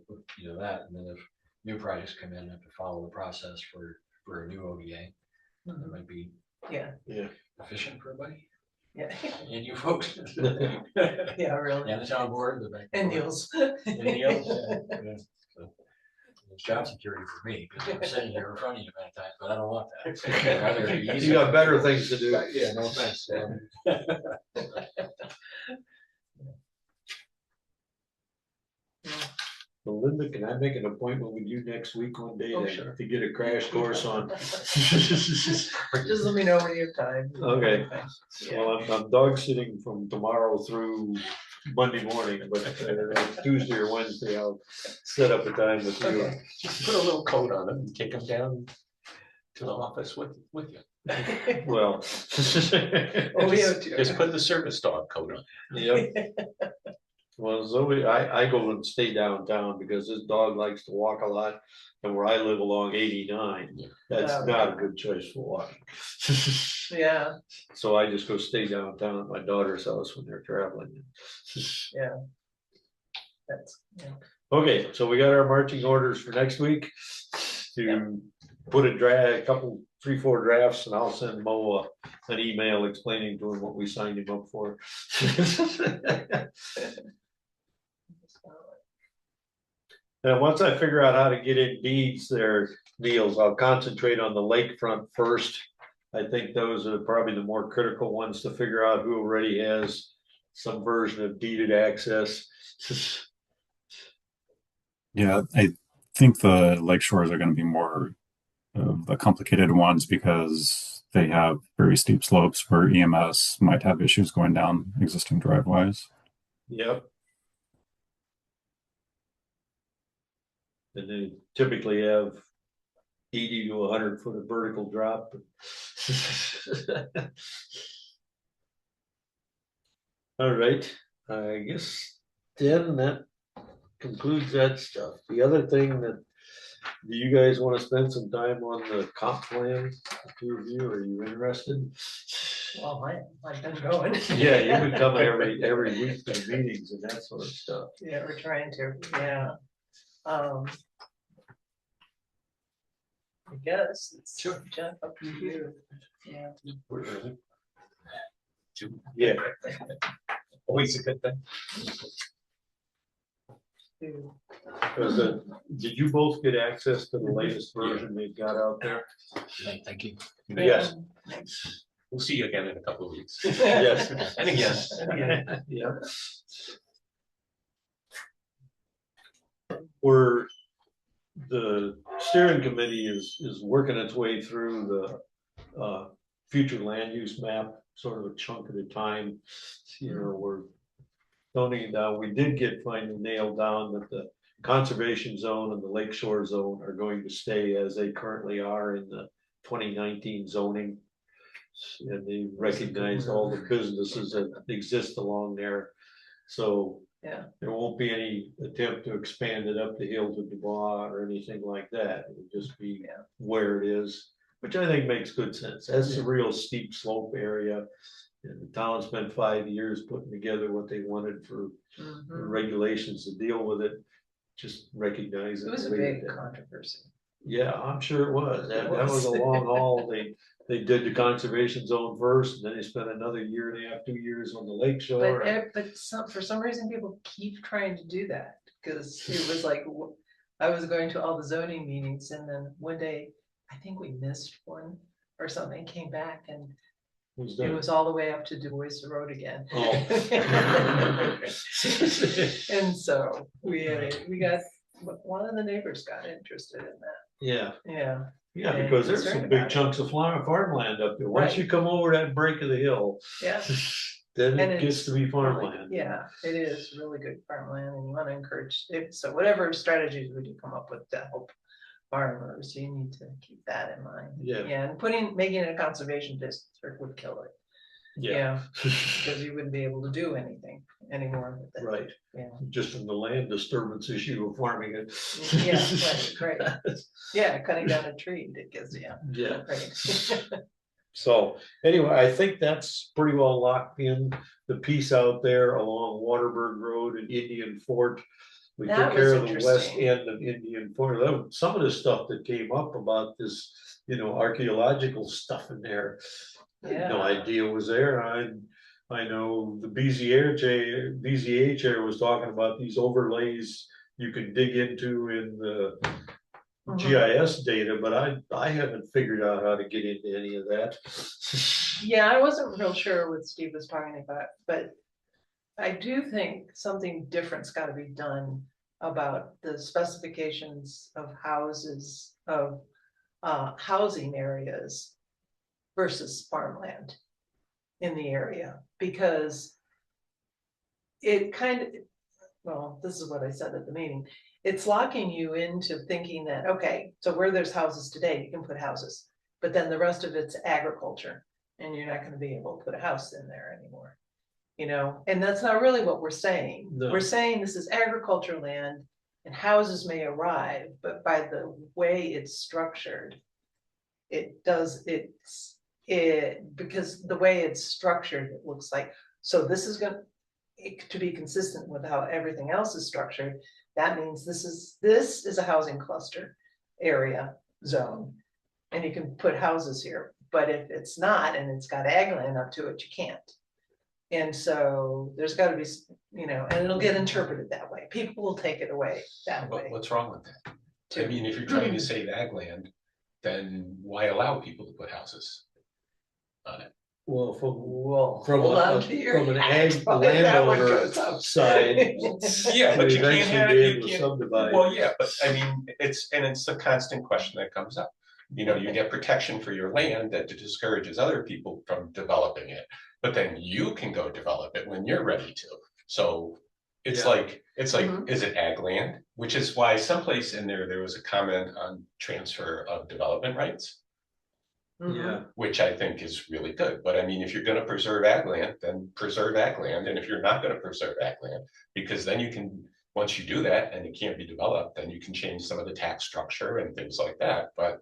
that. And then if new projects come in, have to follow the process for a new ODA. That might be Yeah, efficient for everybody yeah, and you folks. yeah, really. And the town board, the bank. And Niels. And Niels, yeah. So, it's job security for me, because I'm sitting here in front of you many times, but I don't want that. I'd rather be easy. You got better things to do. Yeah, no offense. Melinda, can I make an appointment with you next week one day Oh, sure. to get a crash course on? Just let me know when you have time. Okay. Yeah. Well, I'm dog sitting from tomorrow through Monday morning, but Tuesday or Wednesday, I'll set up a time with you. Okay. Just put a little coat on them and take them down to the office with you. Well. Oh, we have Just put the service dog coat on. Yep. Well, Zoe, I go and stay downtown because this dog likes to walk a lot, and where I live along 89, Yeah. that's Oh, not a good choice for walking. Yeah, So I just go stay downtown at my daughter's house when they're traveling. that's, yeah. Okay, so we got our marching orders for next week to put a couple, 3-4 drafts, and I'll send Mo an email explaining to him what we signed him up for. And once I figure out how to get in deeds there, deals, I'll concentrate on the lakefront first. I think those are probably the more critical ones to figure out who already has some version of deeded access. Yeah, I think the lake shores are going to be more of the complicated ones because they have very steep slopes where EMS might have issues going down existing driveways. Yep. And they typically have 80 to 100 foot of vertical drop. All right, I guess then that concludes that stuff. The other thing that, do you guys want to spend some time on the comp plan? The two of you, are you interested? Well, I've been going. Yeah, you've been coming every week to meetings and that sort of stuff. Yeah, we're trying to, yeah. I guess it's Sure. Jeff, up to you. Yeah. We're early. Yeah. Always a good thing. to- Because, did you both get access to the latest version they've got out there? Thank you. Yes. We'll see you again in a couple of weeks. Yes. And again. Yeah. We're, the steering committee is working its way through the future land use map, sort of a chunk at a time. You know, we're toning it down. We did get finally nailed down that the conservation zone and the lakeshore zone are going to stay as they currently are in the 2019 zoning. And they recognized all the businesses that exist along there. So Yeah. there won't be any attempt to expand it up the hill to Dubois or anything like that. It'll just be where it is, which I think makes good sense. That's a real steep slope area. And the town spent 5 years putting together what they wanted for Mhm. regulations to deal with it. Just recognize it. It was a leave it big there. controversy. Yeah, I'm sure it was. That It was a was. long haul. They did the conservation zone first, and then they spent another year and a half, 2 years on the lake shore. But for some reason, people keep trying to do that, because it was like, I was going to all the zoning meetings, and then one day, I think we missed one or something, came back, and Who's it that? was all the way up to Du Bois Road again. Oh. And so we got, one of the neighbors got interested in that, Yeah, yeah. yeah, Yeah, because there's concerned some big about it. chunks of farmland up there. Once Right. you come over that break of the hill, Yeah. then And it gets it's to be really- farmland. Yeah, it is really good farmland, and you wanna encourage it, so whatever strategies we do come up with to help farmers, you need to keep that in mind. Yeah. Yeah, and making it a conservation district would kill it, yeah, because you wouldn't be able to do anything anymore with it. Right, Yeah, just from the land disturbance issue of farming it. yeah, right, yeah, cutting down a tree, it gets, yeah, Yeah. right. So anyway, I think that's pretty well locked in. The piece out there along Waterberg Road and Indian Fort. We That took care was of the west interesting. end of Indian Fort. Some of the stuff that came up about this, archaeological stuff in there. I had no Yeah. idea was there. I know the BZA chair was talking about these overlays you can dig into in the Mhm. GIS data, but I haven't figured out how to get into any of that. Yeah, I wasn't real sure what Steve was talking about, but I do think something different's gotta be done about the specifications of houses, of housing areas versus farmland in the area, because it well, this is what I said at the meeting, it's locking you into thinking that, okay, so where there's houses today, you can put houses, but then the rest of it's agriculture, and you're not gonna be able to put a house in there anymore. And that's not really what we're saying. No. We're saying this is agriculture land and houses may arrive, but by the way it's structured, because the way it's structured, it looks like, so this is to be consistent with how everything else is structured, that means this is a housing cluster area zone, and you can put houses here, but if it's not, and it's got ag land up to it, you can't. And so there's gotta be, and it'll get interpreted that way. People will take it away that But way. what's wrong with that? I too. mean, if you're trying to save ag land, then why allow people to put houses on it? Well, Whoa, from hold on a, to your from an hats ag while that one landowner goes up. side. Yeah, but to you can't eventually have be it, able you to can't, subdivide. well, yeah, but I mean, it's a constant question that comes up. You know, you get protection for your land that discourages other people from developing it, but then you can go develop it when you're ready to. So it's Yeah. like, Mhm. is it ag land? Which is why someplace in there was a comment on transfer of development rights, Mhm. Yeah, which I think is really good. But I mean, if you're gonna preserve ag land, then preserve ag land. And if you're not gonna preserve ag land, because then you can, once you do that and it can't be developed, then you can change some of the tax structure and things like that. But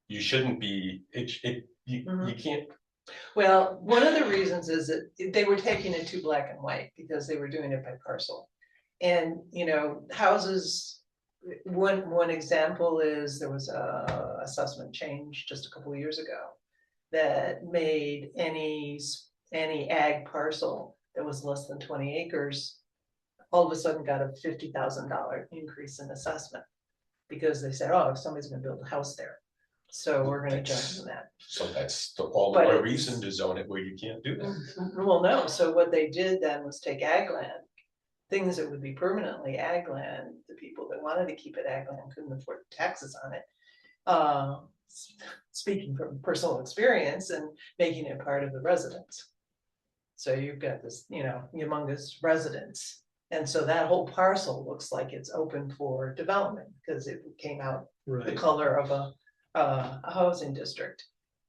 you shouldn't be, you can't, Well, one of the reasons is that they were taking it too black and white because they were doing it by parcel. And, houses, one example is there was a assessment change just a couple of years ago that made any ag parcel that was less than 20 acres, all of a sudden got a $50,000 increase in assessment. Because they said, oh, if somebody's gonna build a house there, so we're gonna jump on that. so that's all the But more it's- reason to zone it where you can't do that. Well, no, so what they did then was take ag land, things that would be permanently ag land, the people that wanted to keep it ag land couldn't afford taxes on it. Speaking from personal experience and making it part of the residence. So you've got this, humongous residence, and so that whole parcel looks like it's open for development, because it came out the right. color of a housing district.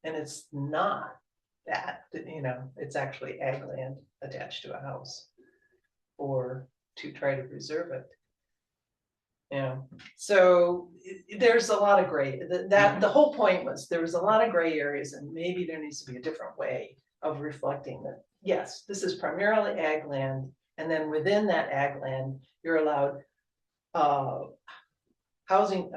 And it's not that, it's actually ag land attached to a house. Or to try to preserve it. So there's a lot of gray, the whole point was, there was a lot of gray areas, and maybe there needs to be a different way of reflecting that, yes, this is primarily ag land, and then within that ag land, you're allowed housing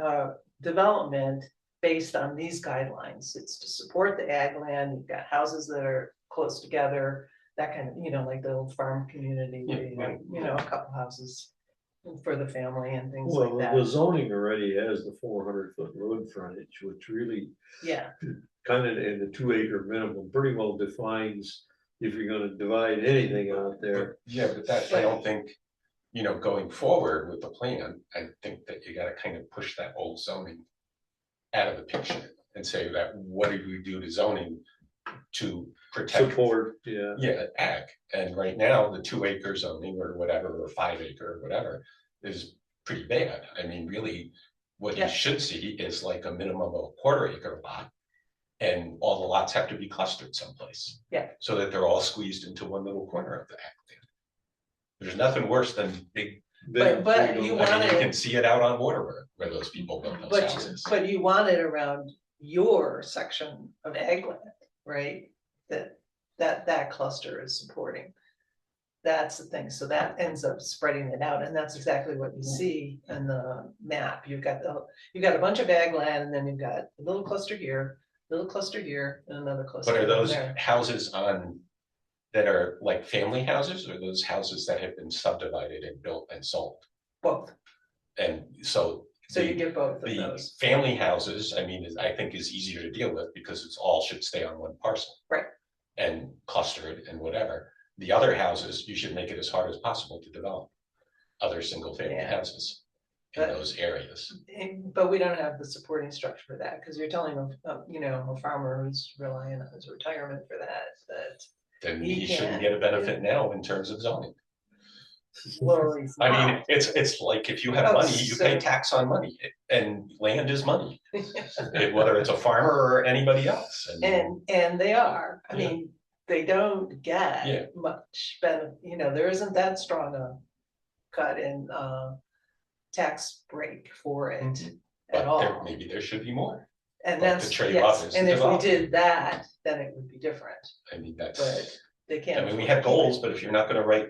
development based on these guidelines. It's to support the ag land. You've got houses that are close together, that kind of, like the old farm community where you have, a couple houses for the family and things like Well, that. the zoning already has the 400-foot road frontage, which really Yeah, kind of in the 2-acre minimum pretty well defines if you're gonna divide anything out there. Yeah, but that, I don't think, going forward with the plan, I think that you gotta kind of push that old zoning out of the picture and say that, what do we do to zoning to protect? Support, yeah. Yeah, ag, and right now, the 2-acre zoning or whatever, or 5-acre or whatever, is pretty bad. I mean, really, what Yeah. you should see is like a minimum of a 1/4-acre lot. And all the lots have to be clustered someplace. Yeah. So that they're all squeezed into one little corner of the ag land. There's nothing worse than big, But you I want mean, you it- can see it out on Waterward where those people built those houses. but you want it around your section of ag land, right? That cluster is supporting. That's the thing, so that ends up spreading it out, and that's exactly what you see in the map. You've got a bunch of ag land, and then you've got a little cluster here, and another cluster But are those there. houses that are like family houses, or those houses that have been subdivided and built and sold? Both, And so. so you get both of The those. family houses, I mean, I think is easier to deal with because it's all should stay on one parcel. Right. And clustered and whatever. The other houses, you should make it as hard as possible to develop other single family Yeah. houses in But- those areas. But we don't have the supporting structure for that, because you're telling a farmer who's relying on his retirement for that. Then You he shouldn't can't. get a benefit now in terms of zoning. Well, he's I mean, not. it's like if you have Oh, money, you pay so- tax on money and land is money. Whether it's a farmer or anybody else. And they are, I Yeah. mean, they don't Yeah. get much benefit, there isn't that strong a cut in tax break for it Mhm. at But all. maybe there should be more. And but the that's, trade-off yes, is and the if we development. did that, then it would be different, I mean, but that's, they can't. I mean, we afford have to keep it. goals, but if you're not gonna write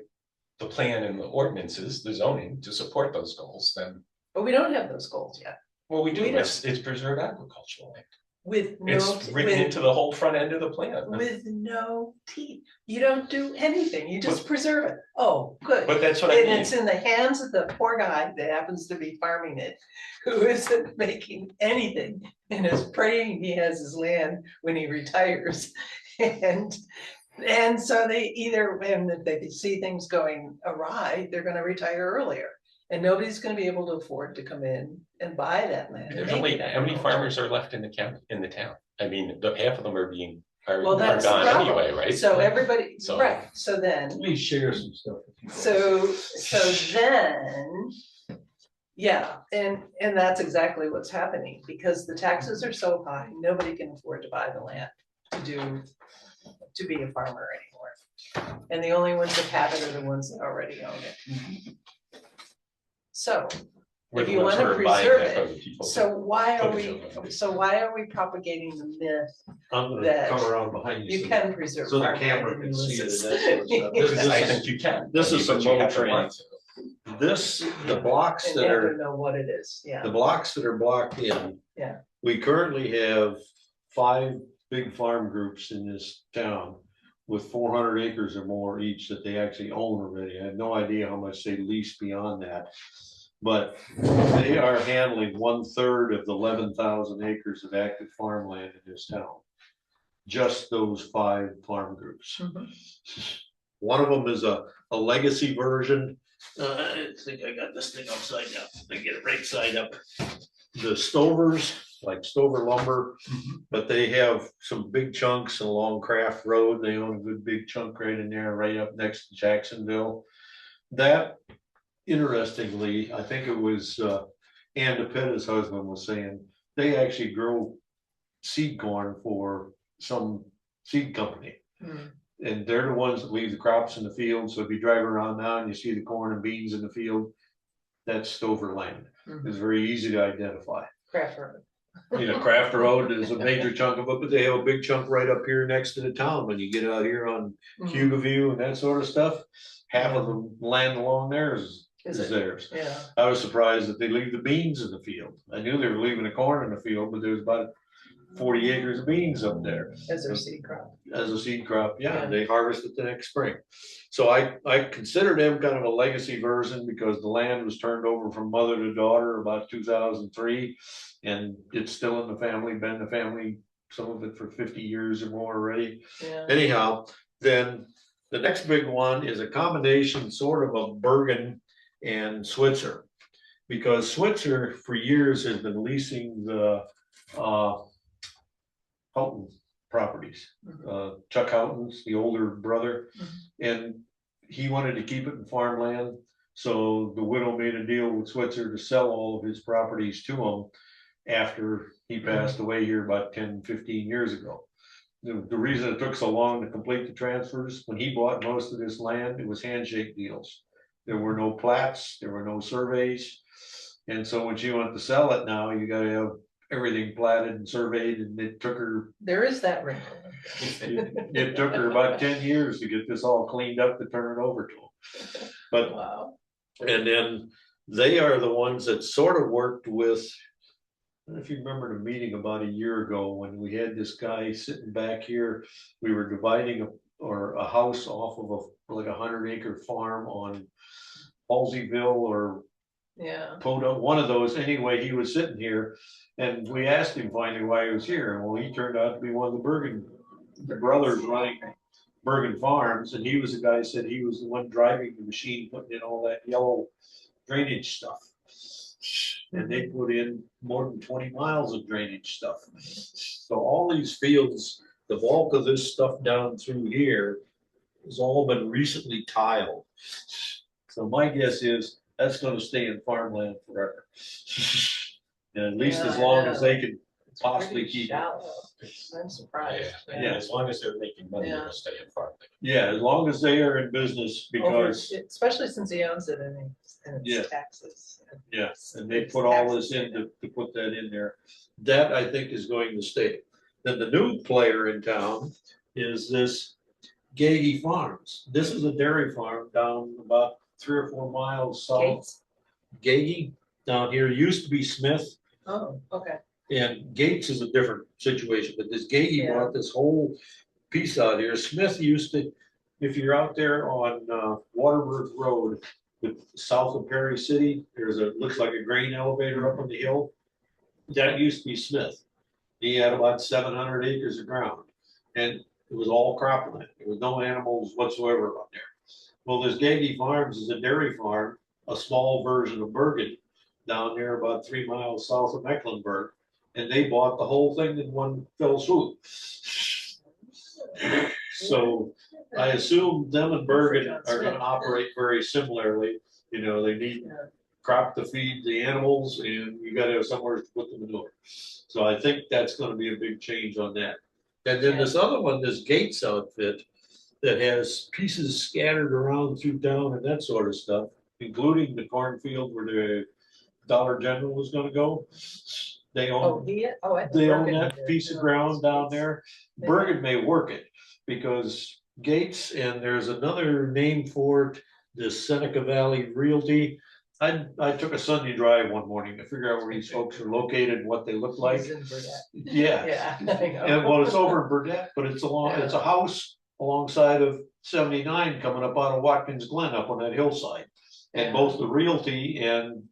the plan and the ordinances, the zoning to support those goals, then, But we don't have those goals yet. well, we do, We don't. it's preserve agricultural land. with no, It's written with, into the whole front end of the plan. with no teeth. You don't do anything, you just preserve it. Oh, good. But that's what I And mean. it's in the hands of the poor guy that happens to be farming it, who isn't making anything and is praying he has his land when he retires. And so they either, and if they see things going awry, they're gonna retire earlier. And nobody's gonna be able to afford to come in and buy that land. and There's make only, it how many agriculture. farmers are left in the county, in the town? I mean, half of them are Well, are that's the gone problem. anyway, right? So everybody, So- right, so then, Please share some stuff. with people. so then. Yeah, and that's exactly what's happening, because the taxes are so high, nobody can afford to buy the land to be a farmer anymore. And the only ones that have it are the ones that already own it. So, We're if the you ones wanna who are buying preserve that from it, the people. so why are we, Photoshop. so why are we propagating the myth I'm gonna that come around behind you. you so- can preserve So the farmland camera in can see it and Ulysses? that sort of stuff. This is- I think you can. This is but some you have to mold want to. This, the blocks And that you have are to know what it is, yeah. the blocks that are blocked in. Yeah. We currently have 5 big farm groups in this town with 400 acres or more each that they actually own already. I have no idea how much they lease beyond that. But they are handling 1/3 of the 11,000 acres of active farmland in this town. Just those 5 farm groups. Mhm. One of them is a legacy version. I think I got this thing upside down. I get it right side up. The Stovers, like Stover lumber, but they have some big chunks along Craft Road. They own a good big chunk right in there, right up next to Jacksonville. That, interestingly, I think it was Ann DePetta's husband was saying, they actually grow seed corn for some seed company. Hmm. And they're the ones that leave the crops in the field, so if you drive around now and you see the corn and beans in the field, that's Stover land. Mhm. It's very easy to identify. Craft Road. You know, Craft Road is a major chunk of it, but they have a big chunk right up here next to the town when you get out here on Mhm. Hugo View and that sort of stuff. Half of the land along there is Is it? theirs. Yeah, I was surprised that they leave the beans in the field. I knew they were leaving the corn in the field, but there was about 40 acres of beans up there as their seed crop. as a seed crop. Yeah, Yeah. they harvest it the next spring. So I consider them kind of a legacy version because the land was turned over from mother to daughter about 2003. And it's still in the family, been in the family, some of it for 50 years or more already. Yeah, Anyhow, then the next big one is a combination sort of of Bergen and Switzer. Because Switzer for years has been leasing the Houghton properties. Chuck Houghton's the older brother, and he wanted to keep it in farmland. So the widow made a deal with Switzer to sell all of his properties to him after he passed away here about 10, 15 years ago. The reason it took so long to complete the transfers, when he bought most of this land, it was handshake deals. There were no plats, there were no surveys. And so when she went to sell it now, you gotta have everything platted and surveyed, and it took her, there is that wrinkle. it took her about 10 years to get this all cleaned up to turn it over to him. But Wow. and then they are the ones that sort of worked with, I don't know if you remember the meeting about a year ago when we had this guy sitting back here. We were dividing a house off of like 100-acre farm on Halseyville or Yeah, Poda, one of those. Anyway, he was sitting here and we asked him finally why he was here. And well, he turned out to be one of the Bergen brothers running Bergen Farms. And he was the guy who said he was the one driving the machine, putting in all that yellow drainage stuff. And they put in more than 20 miles of drainage stuff. So all these fields, the bulk of this stuff down through here has all been recently tiled. So my guess is that's gonna stay in farmland forever. And at least Yeah, as I long know. as they can it's possibly pretty keep it. shallow. I'm surprised. Yeah. As long as they're making money, Yeah. they'll stay in farming. Yeah, as long as they are in business, because, Especially since he owns it and Yeah. it's taxes. yeah, and they put all this in to put that in there. That I think is going to stay. Then the new player in town is this Gagey Farms. This is a dairy farm down about 3 or 4 miles south. Gates? Gagey down here, used to be Smith. Oh, okay. And Gates is a different situation, but this Gate, he Yeah. bought this whole piece out here. Smith used to, if you're out there on Waterburg Road, south of Perry City, looks like a grain elevator up on the hill. That used to be Smith. He had about 700 acres of ground, and it was all cropland. There was no animals whatsoever on there. Well, this Gagey Farms is a dairy farm, a small version of Bergen, down there about 3 miles south of Mecklenburg, and they bought the whole thing in one fell swoop. So I assume them and Bergen are gonna operate very similarly. You know, they need crop to feed the animals, and you gotta have somewhere to put the manure. So I think that's gonna be a big change on that. And then this other one, this Gates outfit, that has pieces scattered around through town and that sort of stuff, including the cornfield where the Dollar General was gonna go. They Oh, own, I think they own Bergen that did, piece of too. ground down there. Bergen may work it, because Gates, and there's another name for it, the Seneca Valley Realty. I took a Sunday drive one morning to figure out where these folks are located, what they look like. He's in Burdette. Yeah, Yeah, I know. and well, it's over in Burdette, but it's it's a house alongside of 79 coming up out of Watkins Glen up on that hillside. And Yeah. both the Realty and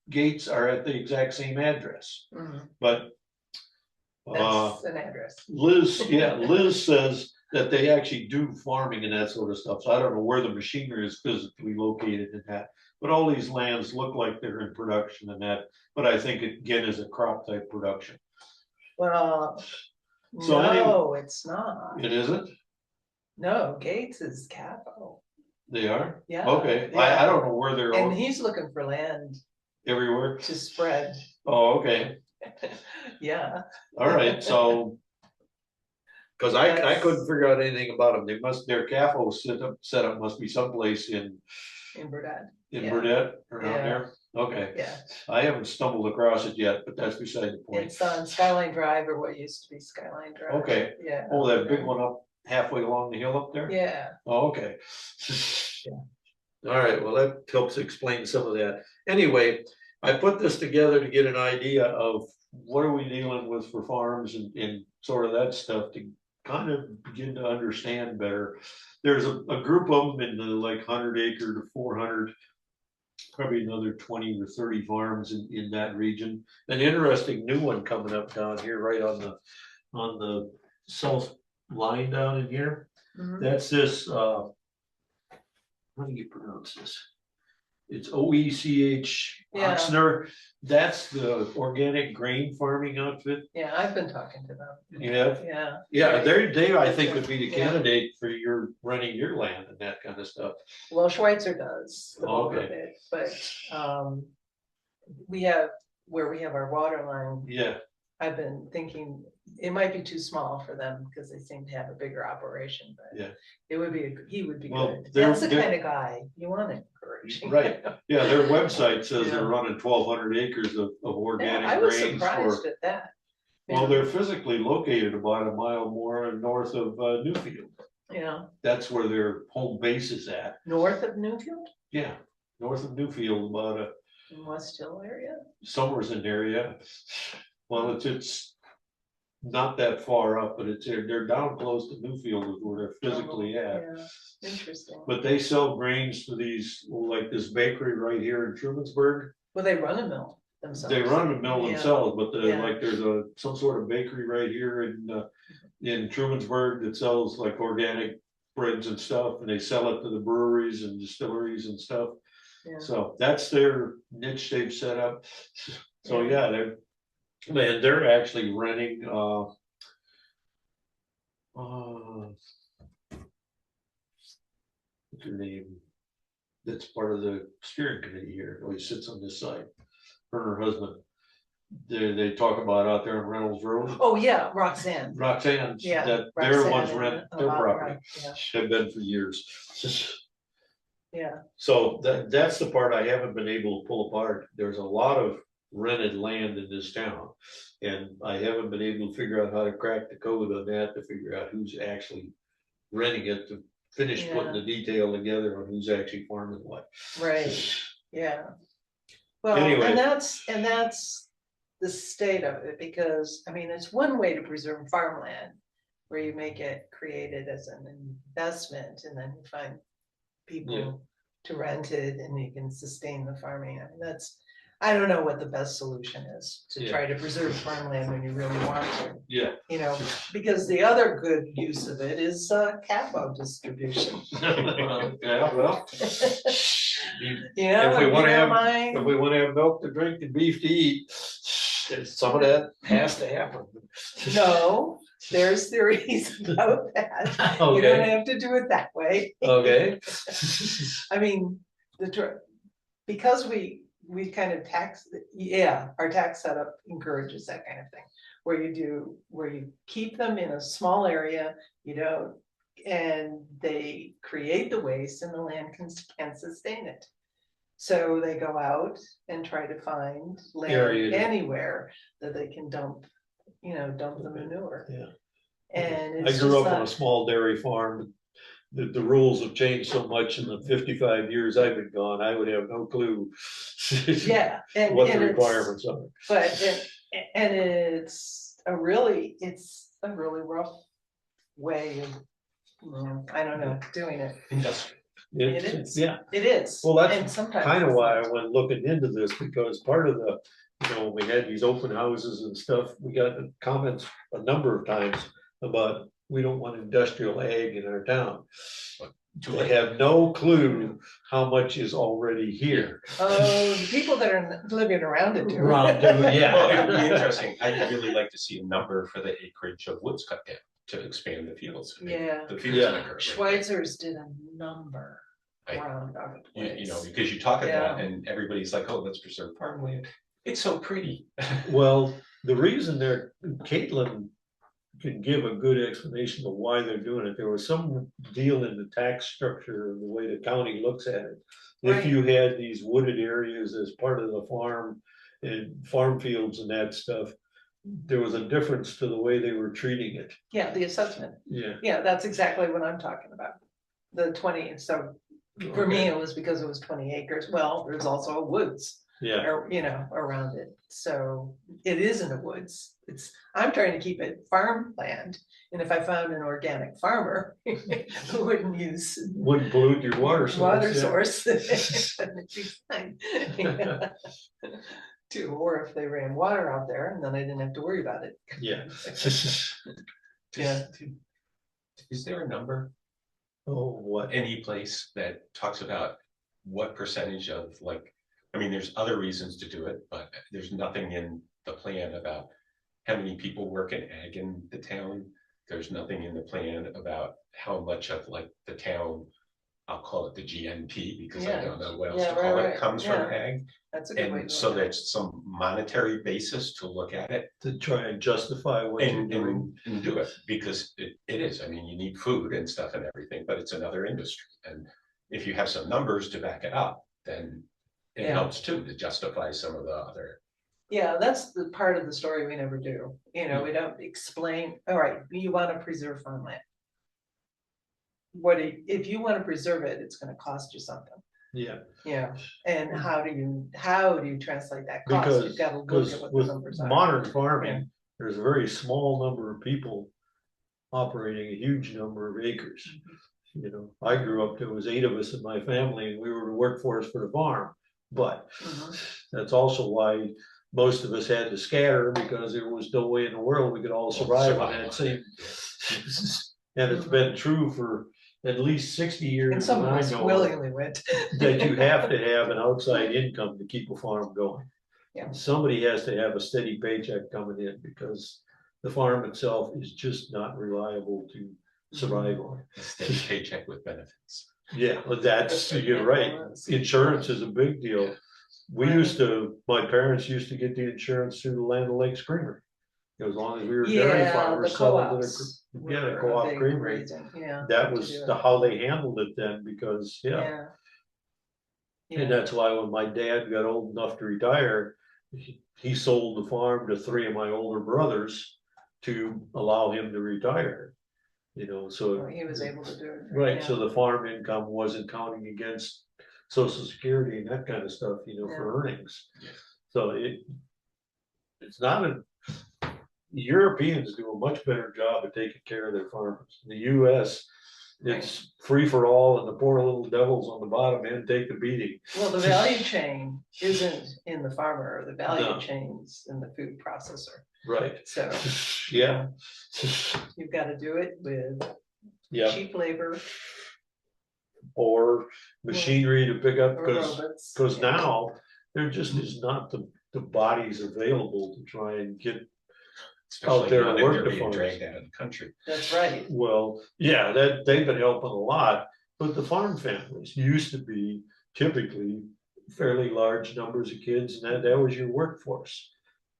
Gates are at the exact same address, Mhm. but That's an address. Liz says that they actually do farming and that sort of stuff, so I don't know where the machinery is physically located in that. But all these lands look like they're in production and that, but I think it again is a crop type production. Well, So no, it's not. It isn't? No, Gates is capital. They are? Yeah. Okay, yeah. I don't know where they're And all he's looking for land everywhere. to spread. Oh, okay, Yeah. all right, so. Cause I couldn't figure out anything about them. Their CAFO setup must be someplace in In Burdette. In Yeah. Burdette, around Yeah. there? Okay, Yeah. I haven't stumbled across it yet, but that's beside the point. It's on Skyline Drive, or what used to be Skyline Drive. Okay. Yeah. Oh, that big one up halfway along the hill up there? Yeah. Oh, okay. Yeah. All right, well, that helps explain some of that. Anyway, I put this together to get an idea of what are we dealing with for farms and sort of that stuff to kind of begin to understand better. There's a group of them in the like 100 acre to 400, probably another 20 or 30 farms in that region. An interesting new one coming up down here, right on the south line down in here. Mhm. That's this, how do you pronounce this? It's OECH Yeah. Oxner. That's the organic grain farming outfit. Yeah, I've been talking to them. Yeah. Yeah. Yeah, they I think would be the Yeah. candidate for your running your land and that kind of stuff. Well, Schweitzer does the bulk of Okay. it, but we have, where we have our water line, Yeah, I've been thinking it might be too small for them because they seem to have a bigger operation, but Yeah. it would be, he would be Well, good. they're- That's the they're- kind of guy you want to encourage. right. Yeah, their website says Yeah. they're running 1,200 acres of Yeah, organic I was grains surprised for. at that. Well, they're physically located about a mile more north of Newfield. Yeah, That's where their home base is at. north of Newfield, Yeah, north of Newfield, about in West Hill area. somewhere's in there, yeah. Well, it's not that far up, but they're down close to Newfield is where they're physically at. Yeah, interesting. But they sell grains to these, like this bakery right here in Trumansburg. Well, they run a mill themselves. They run a mill Yeah. themselves, but Yeah. like there's some sort of bakery right here in Trumansburg that sells like organic breads and stuff, and they sell it to the breweries and distilleries and stuff. Yeah. So that's their niche they've set up. So yeah, they're actually renting what's her name? That's part of the steering committee here. Oh, he sits on this side. Her and her husband. They talk about out there on Reynolds Road. Oh, yeah, Roxanne. Roxanne, Yeah, that they're the ones Roxanne rent and their about property. Yeah, Have been for years. yeah, So that's the part I haven't been able to pull apart. There's a lot of rented land in this town. And I haven't been able to figure out how to crack the code on that, to figure out who's actually renting it, to finish putting the detail together on who's actually farming what. right, yeah. Well, Anyway. and that's the state of it, because, I mean, it's one way to preserve farmland. Where you make it created as an investment and then you find people to rent it and you can sustain the farming. I mean, I don't know what the best solution is to try to preserve farmland when you really want to. Yeah. You know, because the other good use of it is capo distribution. Yeah, well. You know, If we you wanna don't have, mind- if we wanna have milk to drink and beef to eat, some of that has to happen. No, there's theories about that. You Okay. don't have to do it that way. Okay. I mean, because we kind of tax, our tax setup encourages that kind of thing. Where you keep them in a small area, and they create the waste and the land can sustain it. So they go out and try to find land Area. anywhere that they can dump the manure. Yeah. And I it's grew just up on a not, small dairy farm. The rules have changed so much in the 55 years I've been gone, I would have no clue. yeah, and What the and it's- requirements are. But it's a really rough way of, I don't know, doing it. Industrial. It is. Yeah, It is. well, And that's sometimes kind of it's why I not. went looking into this, because part of the, we had these open houses and stuff, we got the comments a number of times about, we don't want industrial ag in our town. They have no clue how much is already here. Oh, the people that are living around it do. Around it, yeah. Well, it would be interesting. I'd really like to see a number for the acreage of woods cut down to expand the fields. I mean, Yeah. The fields. Yeah. that occur. Schweitzer's did a number I- around our You place. know, because you talk about Yeah. and everybody's like, oh, let's preserve farmland. It's so pretty. Well, the reason Caitlin can give a good explanation of why they're doing it. There was some deal in the tax structure, the way the county looks at it. If Right. you had these wooded areas as part of the farm and farm fields and that stuff, there was a difference to the way they were treating it. Yeah, the assessment. Yeah. Yeah, that's exactly what I'm talking about. The 20, so for me, Okay. it was because it was 20 acres. Well, there's also a woods. Yeah, Or, around it. So it is in the woods. I'm trying to keep it farmland. And if I found an organic farmer who wouldn't use wouldn't pollute your water source. water yeah. source, then it'd be fine. Or if they ran water out there and then I didn't have to worry about it. Yeah. Yeah. Is there a number, Oh, what? any place that talks about what percentage of I mean, there's other reasons to do it, but there's nothing in the plan about how many people work in ag in the town. There's nothing in the plan about how much of the town, I'll call it the GNP, because I Yeah. don't know what else Yeah, to call right, it, comes from yeah. ag. That's a good way to And so look at it. there's some monetary basis to look at it To try and justify what you're doing. and do it, because it is, I mean, you need food and stuff and everything, but it's another industry. And if you have some numbers to back it up, then it Yeah. helps too, to justify some of the other. Yeah, that's the part of the story we never do. We don't explain, all right, you want to preserve farmland. If you want to preserve it, it's gonna cost you something. Yeah. Yeah, and how do you translate that cost? Because, You've got to look because at what the with numbers are. modern farming, there's a very small number of people operating a huge number of acres. I grew up, there was 8 of us in my family, and we were the workforce for the farm. But Mhm. that's also why most of us had to scatter, because there was no way in the world we could all survive on that same. And it's been true for at least 60 years. And some of that I us know of, willingly went. that you have to have an outside income to keep a farm going. Yeah. Somebody has to have a steady paycheck coming in, because the farm itself is just not reliable to survive on. A steady paycheck with benefits. Yeah, but that's, you're right. Insurance is a big deal. My parents used to get the insurance through the Land O'Lakes Creamery. As long as we were dairy Yeah, the farmers selling to co-ops. the, yeah, the were co-op big creamery. reason, Yeah. That to was do it. how they handled it then, because, yeah. Yeah. And Yeah. that's why when my dad got old enough to retire, he sold the farm to 3 of my older brothers to allow him to retire. So. Well, he was able to do it. Right, so yeah. the farm income wasn't counting against social security and that kind of stuff, Yeah. for earnings. So it's not a. Europeans do a much better job of taking care of their farmers. In the US, it's free for all and the poor little devils on the bottom end take the beating. Well, the value chain isn't in the farmer, the No. value chain's in the food processor. Right. So Yeah. you've got to do it with Yeah. cheap labor Or machinery to pick up or because robots. Yeah. now there just is not the bodies available to try and get. Especially there now and that work they're the being farms. dragged out of the country. That's right. Well, yeah, that they've been helping a lot, but the farm families used to be typically fairly large numbers of kids, and that was your workforce.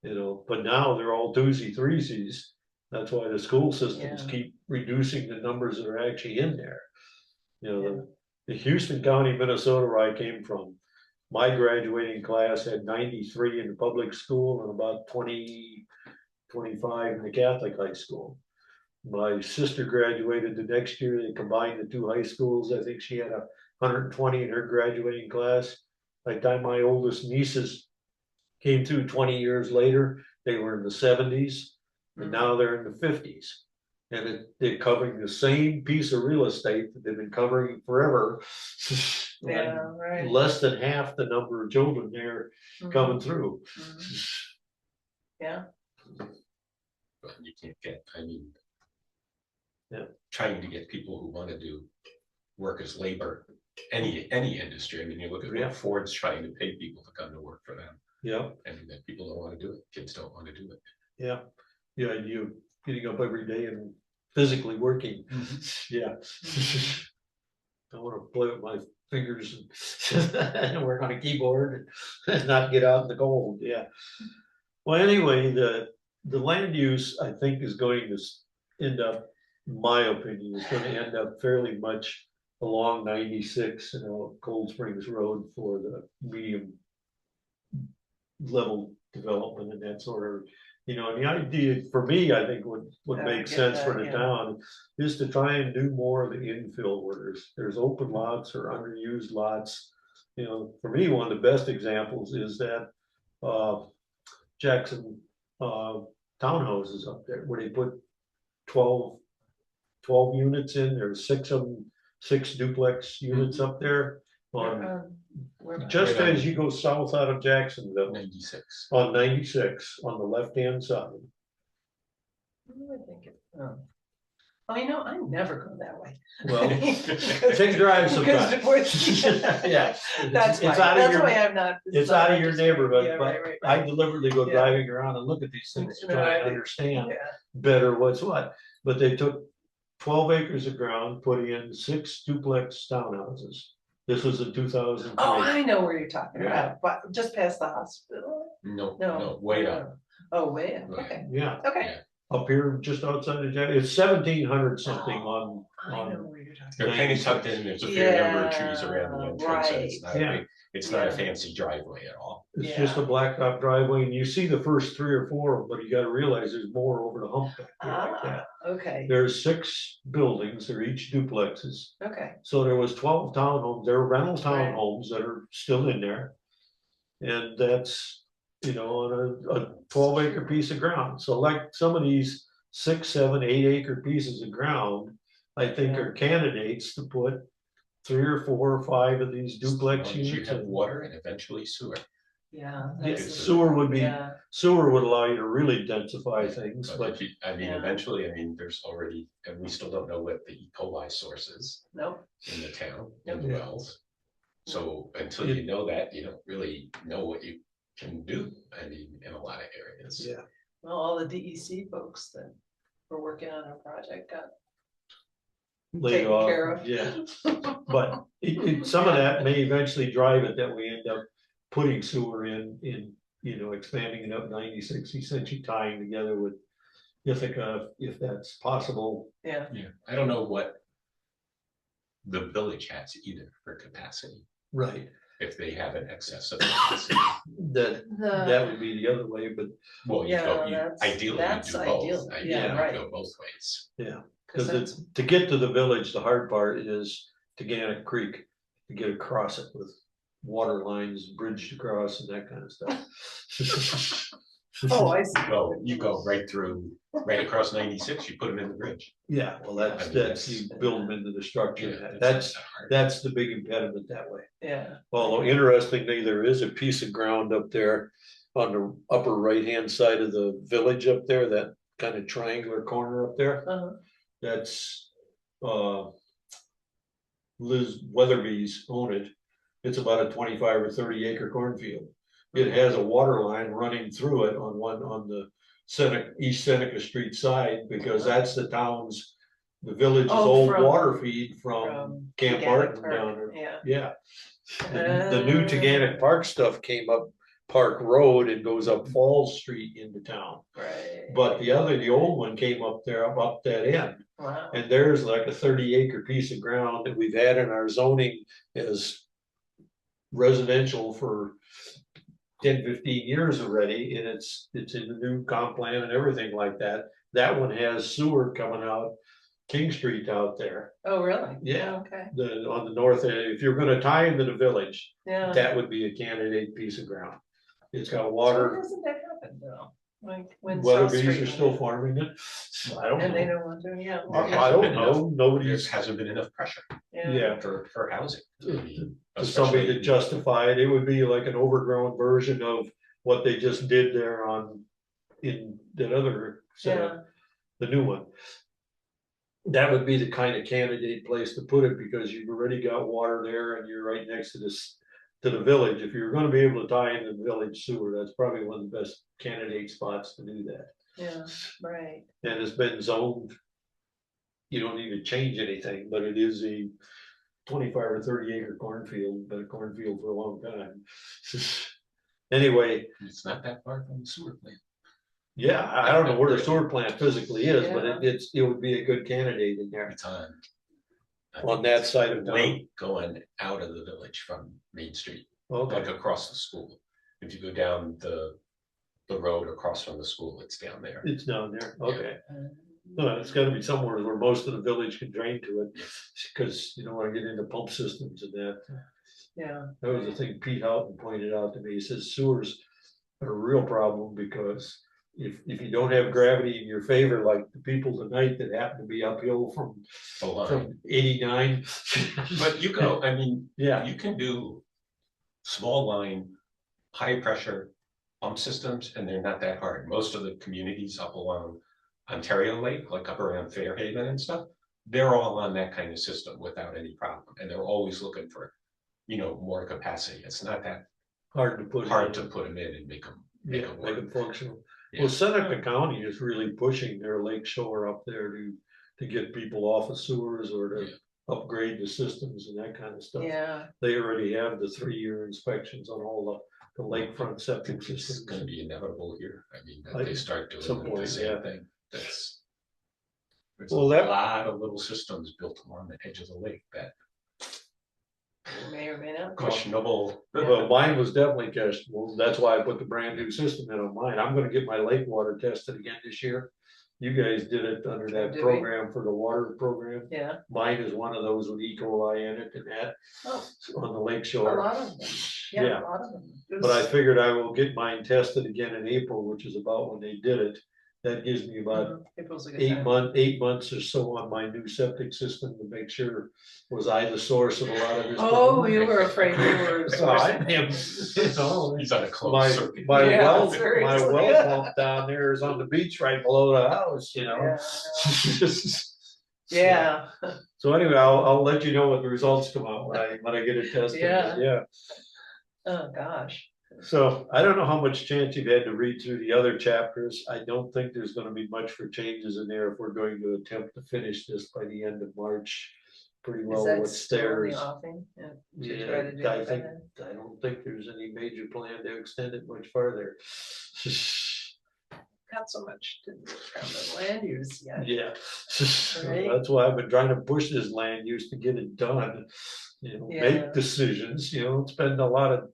You know, but now they're all twosy, threesies. That's why the school systems Yeah. keep reducing the numbers that are actually in there. You know, the Houston County, Minnesota, where I came from, my graduating class had 93 in the public school and about 25 in the Catholic high school. My sister graduated the next year. They combined the two high schools. I think she had 120 in her graduating class. By the time my oldest nieces came through 20 years later, they were in the 70s, and now they're in the 50s. And they're covering the same piece of real estate that they've been covering forever. Yeah, right. Less than half the number of children there Mhm. coming through. Mhm. Yeah, But you can't get, I mean. Yeah. Trying to get people who want to do work as labor, any industry. I mean, you look at Yeah. what Ford's trying to pay people to come to work for them. Yeah, And that people don't want to do it. Kids don't want to do it. yeah. Yeah, you getting up every day and physically working. Yeah. I want to play with my fingers and work on a keyboard and not get out in the cold. Yeah. Well, anyway, the land use, I think, is going to end up, in my opinion, is going to end up fairly much along 96, Cold Springs Road for the medium level development and that sort of, and the idea for me, I think would I make get sense for that, the yeah. town is to try and do more of the infill where there's open lots or underused lots. For me, one of the best examples is that Jackson townhouses up there where they put 12 units in. There's 6 of them, 6 duplex units up there on just Right on. as you go south out of Jacksonville 96. on 96 on the left-hand side. I never go that way. Well, take drive Because sometimes. Yeah. That's It's why, out of that's your, why I'm not. it's out of your neighborhood, Yeah, but right. I deliberately go Yeah. driving around and look at these things to No, try I and do. understand Yeah, better what's what. But they took 12 acres of ground, put in 6 duplex townhouses. This was in 2003. oh, I know where you're talking Yeah. about, but just past the hospital, No, way up. oh, way up, Way up. okay, Yeah, okay. up here just outside of Jackson. It's 1,700 something on. I know where you're talking. They're kind of tucked in. There's a fair number of trees around the Yeah, entrance. And it's not, right. a big- it's not a Yeah. fancy driveway at all. It's just a blacktop driveway, and you see the first 3 or 4 of them, but you gotta realize there's more over the hump back there like that. Okay, There's 6 buildings, they're each duplexes. okay, So there was 12 townhomes, there are rental Right. townhomes that are still in there. And that's, on a 12-acre piece of ground. So like some of these 6, 7, 8-acre pieces of ground, I think are candidates to put 3 or 4 or 5 of these duplex As long as you units have in. water and eventually sewer. yeah. Yeah, that's the- sewer would be, Yeah, sewer would allow you to really densify things, But but if you, Yeah. eventually, there's already, and we still don't know what the E. coli source is nope, in the town, in the Yeah. wells. So until you know that, you don't really know what you can do, in a lot of areas. yeah. well, all the DEC folks that were working on our project got Laid taken off, care of. yeah. But some of that may eventually drive it that we end up putting sewer in, expanding it up 96, essentially tying together with Ithaca, if that's possible. Yeah, Yeah, I don't know what the village has either for capacity, Right. if they have an excess of capacity. That would be the other way, but Well, ideally, that's you do ideal. both. Yeah, Ideally, right. you go both ways. yeah, 'Cause because to get to the village, the hard part is to Gannett Creek, to get across it with water lines bridged across and that kind of stuff. Oh, I see. You go right through, right across 96, you put them in the bridge. Yeah, well, I mean, that's, you build them into the structure. Yeah, it's That's, not hard. that's the big impediment that way. Yeah. Although interestingly, there is a piece of ground up there on the upper right-hand side of the village up there, that kind of triangular corner up there. Uh-huh. That's, Liz Weatherby's own it. It's about a 25 or 30 acre cornfield. It has a water line running through it on the East Seneca Street side, because that's the town's, the village's Oh, old from- water feed from Camp Organic Barton Park, down there. Yeah. Yeah. The new Taganic Park stuff came up Park Road and goes up Falls Street into town. Right. But the old one came up there, up that end. Wow. And there's like a 30 acre piece of ground that we've had in our zoning as residential for 10, 15 years already, and it's in the new comp plan and everything like that. That one has sewer coming out King Street out there. Oh, really? Yeah. Okay. On the north end, if you're gonna tie into the village, Yeah. that would be a candidate piece of ground. It's got So why water, doesn't that happen though? Like when South Weatherby's Street. are still farming it. I don't And they know. don't want to, yeah. I don't know, There nobody's, hasn't been enough pressure yeah. for housing. I mean, For somebody to especially- justify it, it would be like an overgrown version of what they just did there in that other setup, the new one. That would be the kind of candidate place to put it, because you've already got water there and you're right next to this, to the village. If you're gonna be able to tie into the village sewer, that's probably one of the best candidate spots to do that. Yeah, right. And it's been zoned. You don't need to change anything, but it is a 25 or 30 acre cornfield, been a cornfield for a long time. Anyway, It's not that far from the sewer plant. yeah, I don't know where the sewer plant physically is, but Yeah. it would be a good candidate in there It's on. I on think that it's side of town. lake going out of the village from Main Street, Okay, like across the school. If you go down the road across from the school, it's down there. it's down there, okay. It's gotta be somewhere where most of the village can drain to it, because you don't wanna get into pump systems and that. Yeah. That was the thing Pete Houghton pointed out to me. He says sewers are a real problem, because if you don't have gravity in your favor, like the people tonight that happen to be uphill The line. from 89. But you go, I mean, Yeah, you can do small line, high pressure pump systems, and they're not that hard. Most of the communities up along Ontario Lake, like up around Fairhaven and stuff, they're all on that kind of system without any problem, and they're always looking for, more capacity. It's not that hard to put. hard to put them in and make them Yeah, make them functional. Yeah. Well, Seneca County is really pushing their lake shore up there to get people off of sewers, or to Yeah. upgrade the systems and that kind of stuff. Yeah. They already have the 3-year inspections on all the lakefront septic It's systems. gonna be inevitable here. I mean, that Like, they start doing some the point, same yeah. thing. There's Well, a that- lot of little systems built along the edge of the lake that May or may not. questionable. Well, mine was definitely questionable. That's why I put the brand new system in on mine. I'm gonna get my lake water tested again this year. You guys did it under that Did we? program for the water program. Yeah. Mine is one of those with E. coli in it and that Oh, on the lake a shore. lot of them. Yeah, Yeah. a lot of them. It But I was- figured I will get mine tested again in April, which is about when they did it. That gives me about April's a good time. 8 months or so on my new septic system to make sure, was I the source of a lot of this? Oh, problem? you were afraid you were. So I am, He's on a my, closed circuit. my Yeah, well, seriously. my well pump down there is on the beach right below the house, Yeah, Yeah. So anyway, I'll let you know what the results come out when I get it tested. Yeah. Yeah. Oh, gosh. So I don't know how much chance you've had to read through the other chapters. I don't think there's gonna be much for changes in there if we're going to attempt to finish this by the end of March. Pretty Is well that with still in the stairs. offing? Yeah. to Yeah, try to do I it by think, then? I don't think there's any major plan to extend it much farther. Got so much to do around the land use yet. Yeah, Right. that's why I've been trying to push this land use to get it done. Yeah. Make decisions, don't spend a lot of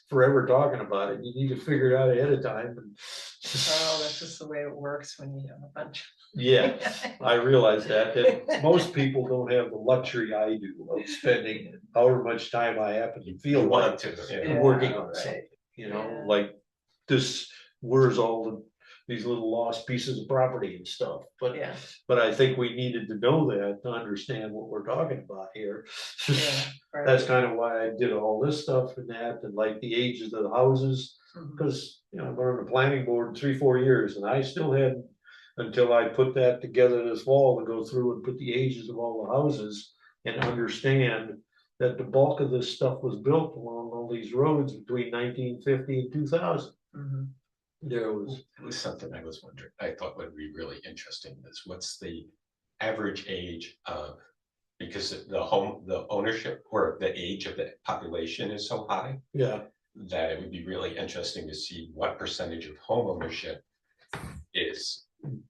forever talking about it. You need to figure it out ahead of time. Oh, that's just the way it works when you have a bunch. Yeah, I realize that most people don't have the luxury I do of spending however much time I happen to feel You like want to, Yeah, working on right. something, Yeah. like this where's all these little lost pieces of property and stuff, but. Yeah, But I think we needed to know that to understand what we're talking about here. yeah. right. That's kind of why I did all this stuff and that, and like the ages of the houses, Mhm. because, you know, I've been on the planning board 3-4 years, and I still had. Until I put that together this fall to go through and put the ages of all the houses and understand. That the bulk of this stuff was built along all these roads between 1950 and 2000. Mhm. There was, It was something I was wondering, I thought would be really interesting is what's the average age of, because the ownership or the age of the population is so high. yeah, That it would be really interesting to see what percentage of home ownership is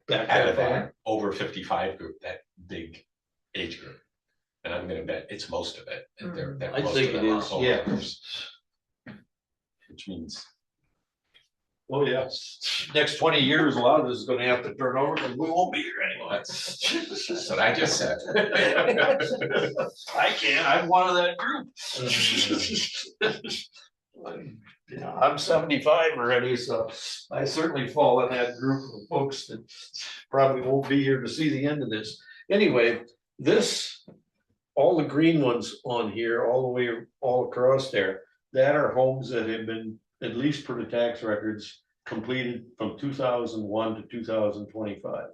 back out of that far. that over 55 group, that big age group. And I'm gonna bet it's most of it. And that I most think of it them are is, yeah. homeowners. Which means, Oh, yes. Next 20 years, a lot of this is gonna have to turn over because we won't be here anymore. that's what I just said. I can't, I'm one of that group. Yeah, I'm 75 already, so I certainly fall in that group of folks that probably won't be here to see the end of this. Anyway, this, all the green ones on here, all the way, all across there, that are homes that have been, at least per the tax records, completed from 2001 to 2025.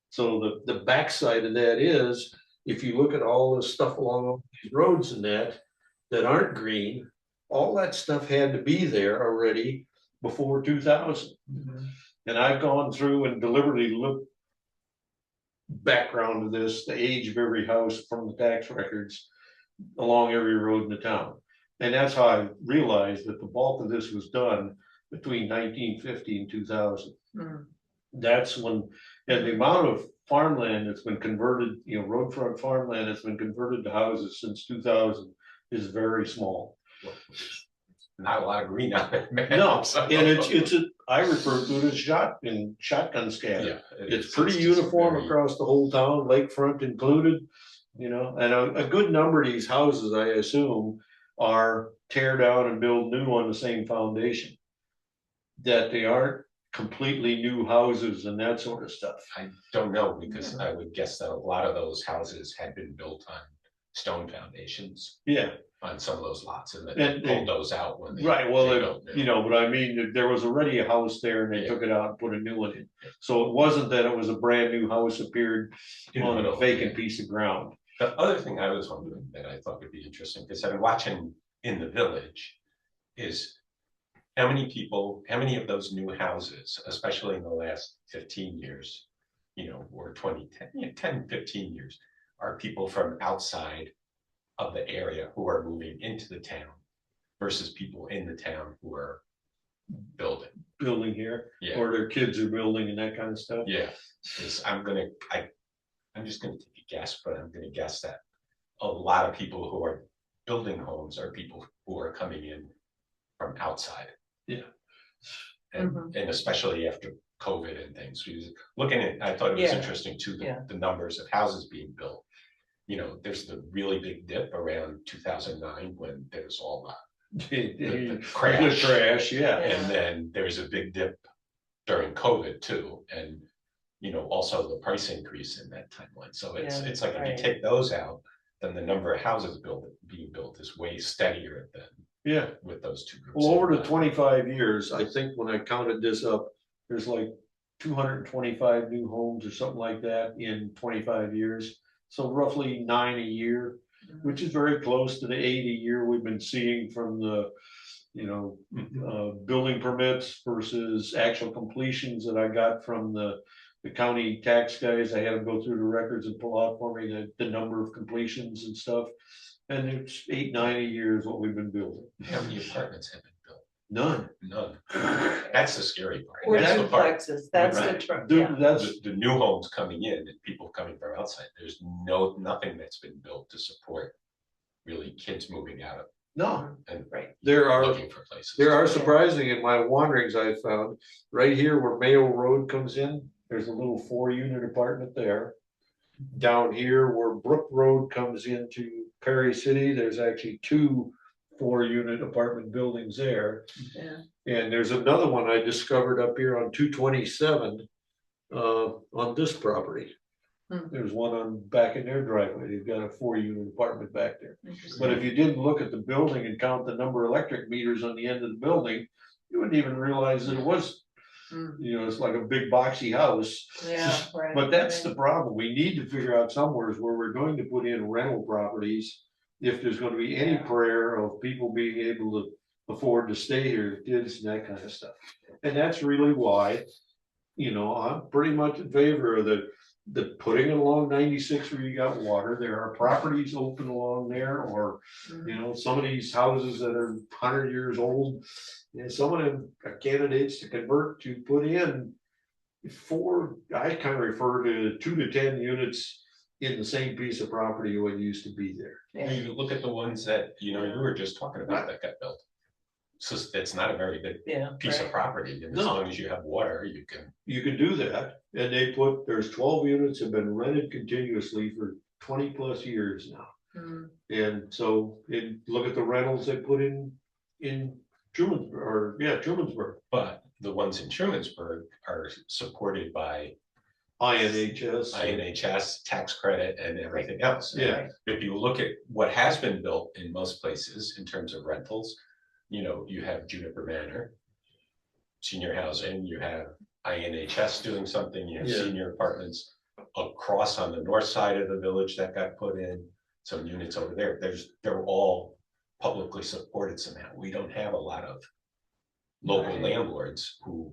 So the backside of that is, if you look at all the stuff along all these roads and that aren't green, all that stuff had to be there already before 2000. Mhm. And I've gone through and deliberately looked background to this, the age of every house from the tax records along every road in the town. And that's how I realized that the bulk of this was done between 1950 and 2000. Mhm. That's when, and the amount of farmland that's been converted, you know, roadfront farmland that's been converted to houses since 2000 is very small. Not a lot of green out there, man. No, So- and I refer to it as shotgun scatter. Yeah. It's pretty just uniform very- across the whole town, lakefront included, you know, and a good number of these houses, I assume, are tear down and build new on the same foundation. That they aren't completely new houses and that sort of stuff. I don't know, because I would guess that a lot of those houses had been built on stone foundations Yeah, on some of those lots, and then And they they- pulled those out when they. right, well, they built you new. know, but I mean, there was already a house there and they Yeah. took it out and put a new one in. So it wasn't that it was a brand new house appeared In the on a middle, vacant yeah. piece of ground. The other thing I was wondering that I thought would be interesting, because I've been watching in the village, is how many of those new houses, especially in the last 15 years, you know, or 10, 15 years, are people from outside of the area who are moving into the town versus people in the town who are building. Building here, Yeah, or their kids are building and that kind of stuff. yeah, because I'm just gonna take a guess, but I'm gonna guess that a lot of people who are building homes are people who are coming in from outside. Yeah. And especially after COVID and things, because looking at, I thought it was Yeah. interesting too, Yeah. the numbers of houses being built. You know, there's the really big dip around 2009 when there's all The crash. yeah. And then there's a big dip during COVID too, and you know, also the price increase in that timeline. So Yeah, it's like if you right. take those out, then the number of houses being built is way steadier than Yeah, with those two groups. well, over the 25 years, I think when I counted this up, there's like 225 new homes or something like that in 25 years. So roughly 9 a year, which is very close to the 8 a year we've been seeing from the, you know, building permits versus actual completions that I got from the county tax guys. I had them go through the records and pull out for me the number of completions and stuff. And it's 8, 9 a year is what we've been building. How many apartments have been built? None. None. That's the scary part. Or That's the part. duplexes, that's the Right. truck, Dude, yeah. that's, The new homes coming in and people coming from outside, there's nothing that's been built to support really kids moving out of no, and Right. there are, looking for places. there are surprising in my wanderings I found, right here where Mayo Road comes in, there's a little 4-unit apartment there. Down here where Brook Road comes into Perry City, there's actually 2 4-unit apartment buildings there. Yeah. And there's another one I discovered up here on 227 on this property. Hmm. There's one on back in their driveway. They've got a 4-unit apartment back there. Interesting. But if you didn't look at the building and count the number of electric meters on the end of the building, you wouldn't even realize that it was, Hmm. it's like a big boxy house. Yeah, right. But that's the right. problem. We need to figure out somewhere where we're going to put in rental properties. If there's gonna be any Yeah. prayer of people being able to afford to stay here, kids and that kind of stuff. And that's really why, I'm pretty much in favor of the putting it along 96 where you got water. There are properties open along there, or Mhm. some of these houses that are 100 years old. Some of them are candidates to convert to put in I kind of refer to 2 to 10 units in the same piece of when what used to be there. Yeah. You look at the ones that, you were just talking about that got built. So it's not a very big Yeah. piece of right. property, and as No. long as you have water, you can. You can do that, and there's 12 units have been rented continuously for 20+ years now. Mm. And so, look at the rentals they put in Trumansburg, But the ones in Trumansburg are supported by INHS. tax credit and everything else. Yeah. If you look at what has been built in most places in terms of rentals, you have Juniper Manor, senior housing, you have INHS doing something, you have Yeah. senior apartments across on the north side of the village that got put in, some units over there. They're all publicly supported somehow. We don't have a lot of local Right. landlords who,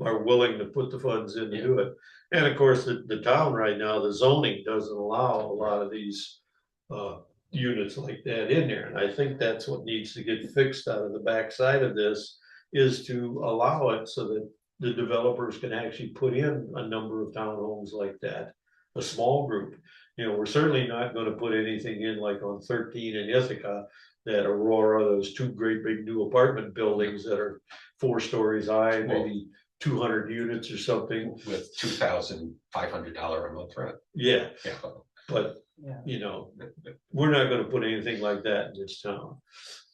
Are willing to put the funds in to do it. And of course, the town right now, the zoning doesn't allow a lot of these units like that in there. And I think that's what needs to get fixed out of the backside of this, is to allow it so that the developers can actually put in a number of townhomes like that, a small group. We're certainly not gonna put anything in like on 13 in Ithaca, that Aurora, those 2 great big new apartment buildings that are 4 stories high, maybe 200 units or something. with $2,500 a month rent. Yeah, Yeah. but, Yeah. we're not gonna put anything like that in this town.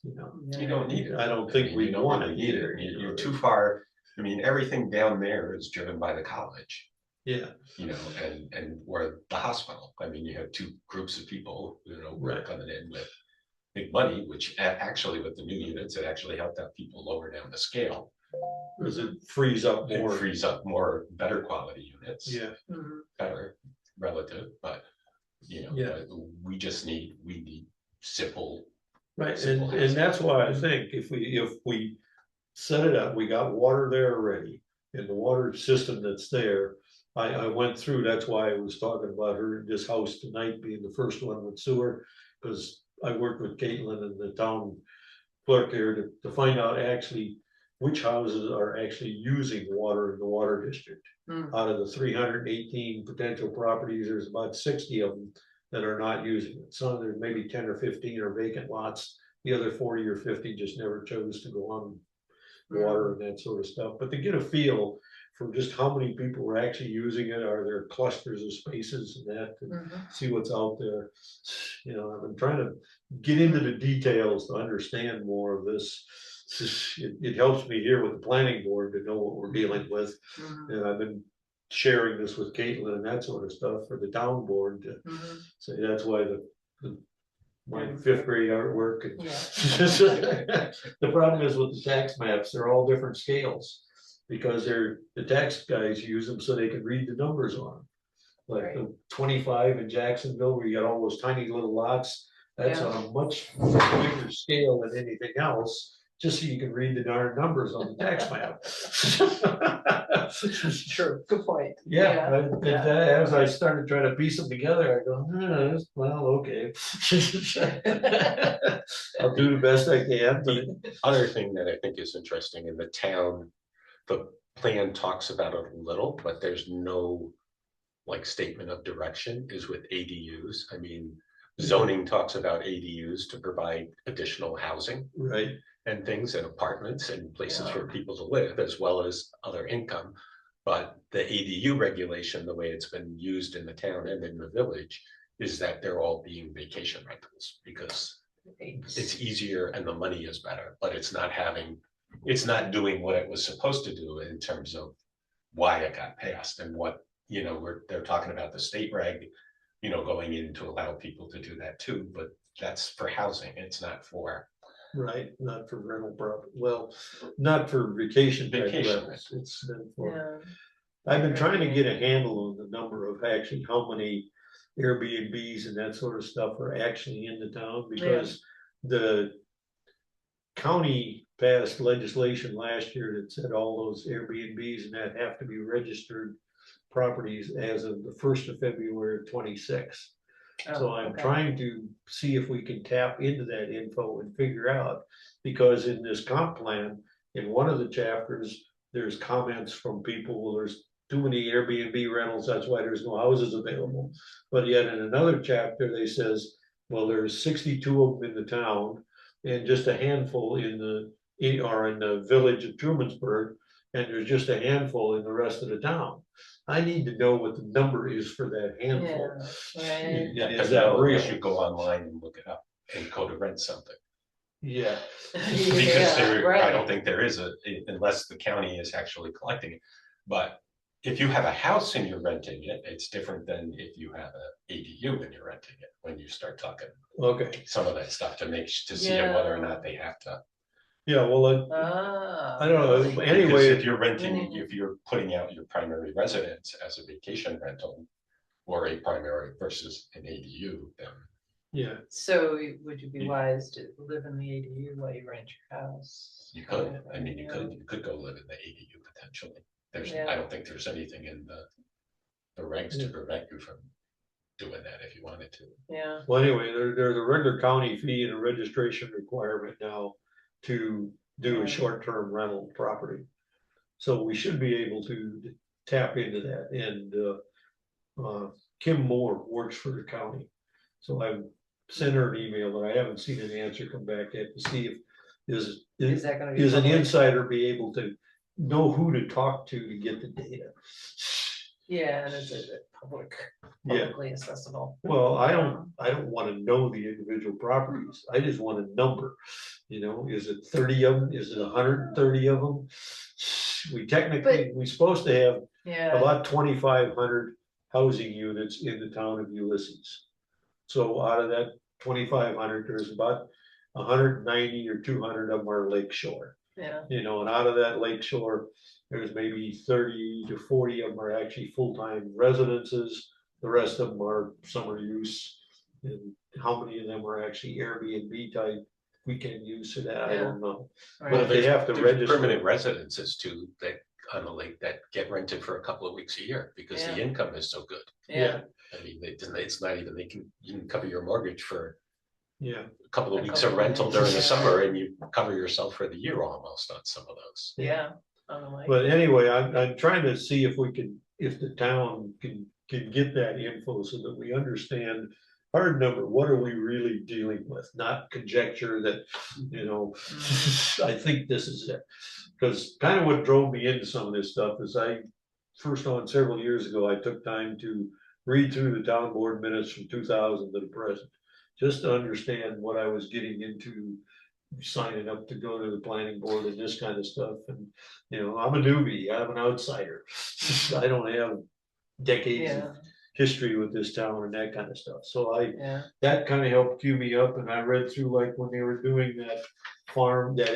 You don't need it. I don't think we You don't want really it need either. You're too far. Everything down there is driven by the college, Yeah, and or the hospital. You have 2 groups of people, who are Right. coming in with big money, which actually with the new units, it actually helped out people lower down the scale. because it frees up It more. frees up more better quality units. Yeah, Mhm. Better relative, but Yeah. we need simple. right, Simple and housing. that's why I think if we set it up, we got water there already. And the water system that's there, I went through, that's why I was talking about this house tonight being the first one with sewer. Because I worked with Caitlin and the town clerk here to find out actually which houses are actually using water in the water district. Hmm. Out of the 318 potential properties, there's about 60 of them that are not using it. Some, there's maybe 10 or 15 are vacant lots. The other 40 or 50 just never chose to go on water and that sort of stuff. But to get a feel for just how many people are actually using it, are there clusters of spaces and that, and Mhm. see what's out there. I've been trying to get into the details to understand more of this. It helps me here with the planning board to know what we're dealing with. Mhm. And I've been sharing this with Caitlin and that sort of stuff for the town board to Mhm. say, that's why my 5th grade artwork. Yeah. The problem is with the tax maps, they're all different scales. Because the tax guys use them so they can read the numbers on them. Like the 25 in Jacksonville, where you got all those tiny little lots, that's Yeah. on a much bigger scale than anything else. Just so you can read the darn numbers on the tax map. True, good point. Yeah, Yeah. as I started trying to piece them together, I go, well, okay. I'll do the best I can, but The other thing that I think is interesting in the town, the plan talks about it a little, but there's no statement of direction, is with ADUs. Zoning talks about ADUs to provide additional housing right, and things, and apartments and places for people to live, as well as other income. But the ADU regulation, the way it's been used in the town and in the village, is that they're all being vacation rentals, because it's easier and the money is better, but it's not doing what it was supposed to do in terms of why it got passed and what, they're talking about the state reg, going in to allow people to do that too, but that's for housing, it's not for. Right, not for rental property, well, not for vacation type Vacation rentals, it's been for. Yeah, I've been trying to get a handle on the number of actually how many Airbnbs and that sort of stuff are actually in the town, because the county passed legislation last year that said all those Airbnbs and that have to be registered properties as of the 1st of February of 26. So I'm trying to see if we can tap into that info and figure out, because in this comp plan, in one of the chapters, there's comments from people, well, there's too many Airbnb rentals, that's why there's no houses available. But yet in another chapter, they says, well, there's 62 of them in the town and just a handful in the village of Trumansburg, and there's just a handful in the rest of the town. I need to know what the number is for that handful. right. Yeah, Is because that now real? you should go online and look it up and go to rent something. Yeah, Because Yeah, I don't think there is unless the county is actually collecting it. But if you have a house and you're renting it, it's different than if you have a ADU and you're renting it, when you start talking okay, some of that stuff to see whether or not they have to. yeah, well, Ah. I don't know, Because anyway, if you're renting, if you're putting out your primary residence as a vacation rental or a primary versus an ADU, then yeah, So would you be wise to live in the ADU while you rent your house? you could, I mean, you could go live in the ADU potentially. I don't think there's anything in the regs to prevent you from doing that if you wanted to. Yeah, well, anyway, there's a regular county fee and a registration requirement now to do a short-term rental property. So we should be able to tap into that, and Kim Moore works for the county. So I've sent her an email, but I haven't seen an answer come back yet to see if is that gonna be? is an public? insider be able to know who to talk to get the data. Yeah, and is it publicly accessible? Well, I don't wanna know the individual properties, I just want a number. Is it 30 of them, is it 130 of them? We're supposed to have Yeah, about 2,500 housing units in the town of Ulysses. So out of that 2,500, there's about 190 or 200 of them are Lake Shore. yeah, And out of that Lake Shore, there's maybe 30 to 40 of them are actually full-time residences. The rest of them are summer use. And how many of them are actually Airbnb type weekend use for that, I don't know. right. But they have to There's register. permanent residences too, that on the lake that get rented for a couple of weeks a year because the Yeah. income is so good. Yeah, I mean, it's not even, you can cover your mortgage for Yeah, a couple of A weeks couple of of rental weeks, during the yeah. summer and you cover yourself for the year almost on some of those. yeah. On the lake. but anyway, I'm trying to see if the town can get that info so that we understand hard number, what are we really dealing with, not conjecture that, I think this is it. Because kind of what drove me into some of this stuff is several years ago, I took time to read through the town board minutes from 2000 to the present, just to understand what I was getting into signing up to go to the planning board and this kind of stuff. And, I'm a newbie, I'm an outsider. I don't have decades of Yeah, history with this town and that kind of stuff. So yeah, that kind of helped cue me up, and I read through like when they were doing that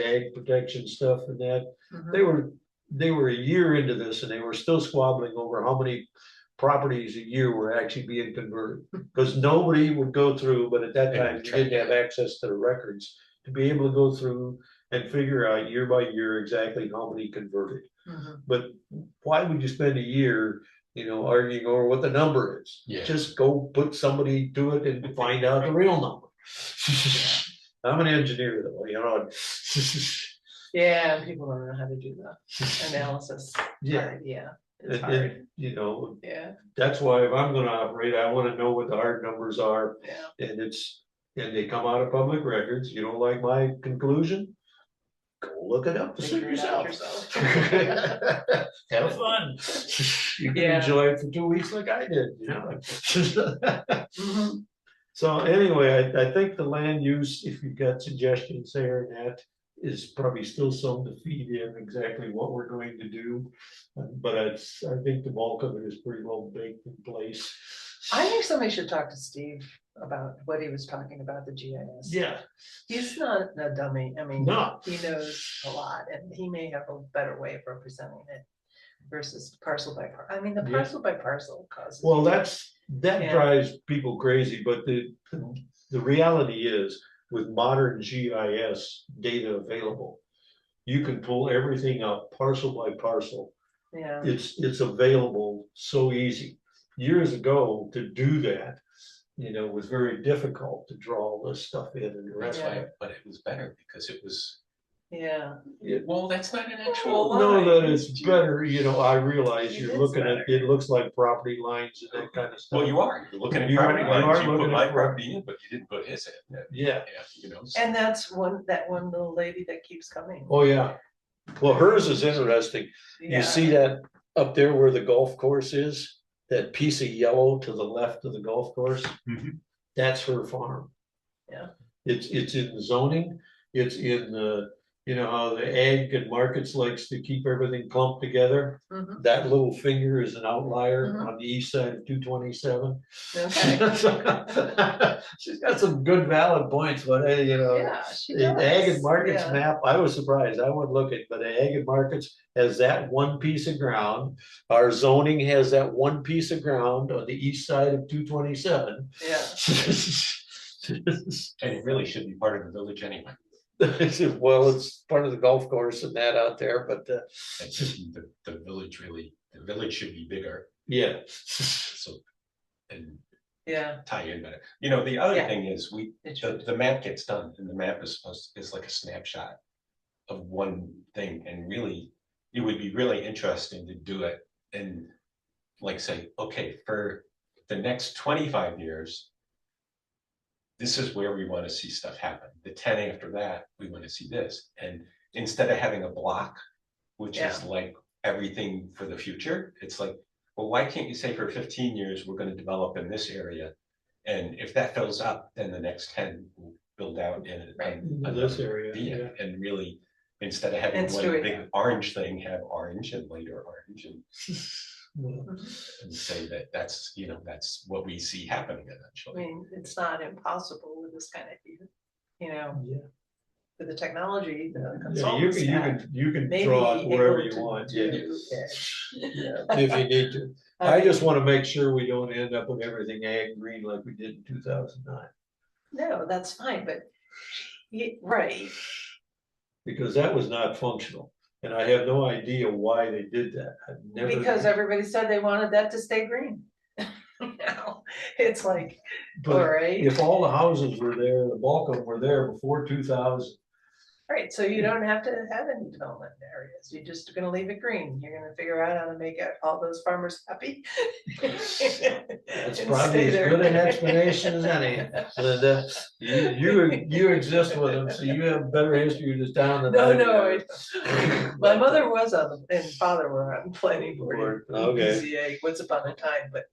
ag protection stuff and that, mhm. they were a year into this and they were still squabbling over how many properties a year were actually being converted. Because nobody would go through, but at that time, you didn't have access to the records to be able to go through and figure out year by year exactly how many converted. Mhm. But why would you spend a year, arguing over what the number is? Yeah. Just go put somebody to it and find out the real number. I'm an engineer though, Yeah, and people don't know how to do the analysis. Yeah. part. Yeah, it's And, hard. Yeah, that's why if I'm gonna operate, I wanna know what the hard numbers are, yeah. and they come out of public records. You don't like my conclusion? Go look it up to see Figure it out yourself. yourself. Have fun. You can Yeah. enjoy it for 2 weeks like I did, Mhm. So anyway, I think the land use, if you've got suggestions there, that is probably still some to feed in exactly what we're going to do. But I think the bulk of it is pretty well baked in place. I think somebody should talk to Steve about what he was talking about, the GIS. Yeah, He's not a dummy, I mean, No. he knows a lot, and he may have a better way of representing it versus parcel by I mean, the Yeah. parcel by parcel causes. well, that Yeah. drives people crazy, but the reality is, with modern GIS data available, you can pull everything up parcel by parcel. Yeah, It's available so easy. Years ago, to do that, was very difficult to draw all this stuff in and the That's rest. why, but it was better because it was, yeah, well, that's not an actual No, line. that it's better, I realize It you're is looking at, better. it looks like property lines and that kind of stuff. Well, you are, you're looking at You are- property you lines, are you put looking my at property in, but you didn't put his in. Yeah, and that's that one little lady that keeps coming. oh, yeah. Well, hers is interesting. Yeah. You see that up there where the golf course is, that piece of yellow to the left of the golf course? Mhm. That's her farm. Yeah. It's in the zoning, it's in the, how the ag and markets likes to keep everything clumped together. Mhm. That little finger is an outlier Mhm. on the east side of 227. Okay, She's got some good valid points, but yeah, she the ag does, and markets yeah. map, I was surprised, I went looking, but the ag and markets has that one piece of ground. Our zoning has that one piece of ground on the east side of 227. Yeah, And it really should be part of the village anyway. Well, it's part of the golf course and that out there, but And the village should be bigger, yeah. so, and yeah, tie in better. The other Yeah. thing is, it should. the map gets done, and the map is like a snapshot of one thing, and really, it would be really interesting to do it and like say, okay, for the next 25 years, this is where we want to see stuff happen. The 10 after that, we want to see this. And instead of having a block, which is like everything for the future, it's like, well, why can't you say for 15 years, we're going to develop in this area? And if that fills up, then the next 10 will build out in Right. This area, yeah. And really, instead of having And one do it. big orange thing, have orange and later orange Mhm. and say that that's what we see happening I eventually. mean, it's not impossible with this kind of, Yeah. with the technology, the Yeah, you consultants can, have. you can Maybe draw it wherever able you to want, do yeah. it. If you need to. I just wanna make sure we don't end up with everything ag green like we did in 2009. No, that's fine, but, right, Because that was not functional, and I have no idea why they did that. I've never. because everybody said they wanted that to stay green. It's like, all But right, if all the houses were there, the bulk of them were there before 2000. right, so you don't have to have any development areas, you're just gonna leave it green, you're gonna figure out how to make all those farmers happy. That's And probably stay as there. good an explanation as any. Linda, you exist with them, so you have better history of this town than I No, do. my mother was on, and father were on planning board. and Okay. BZA once upon a time, but.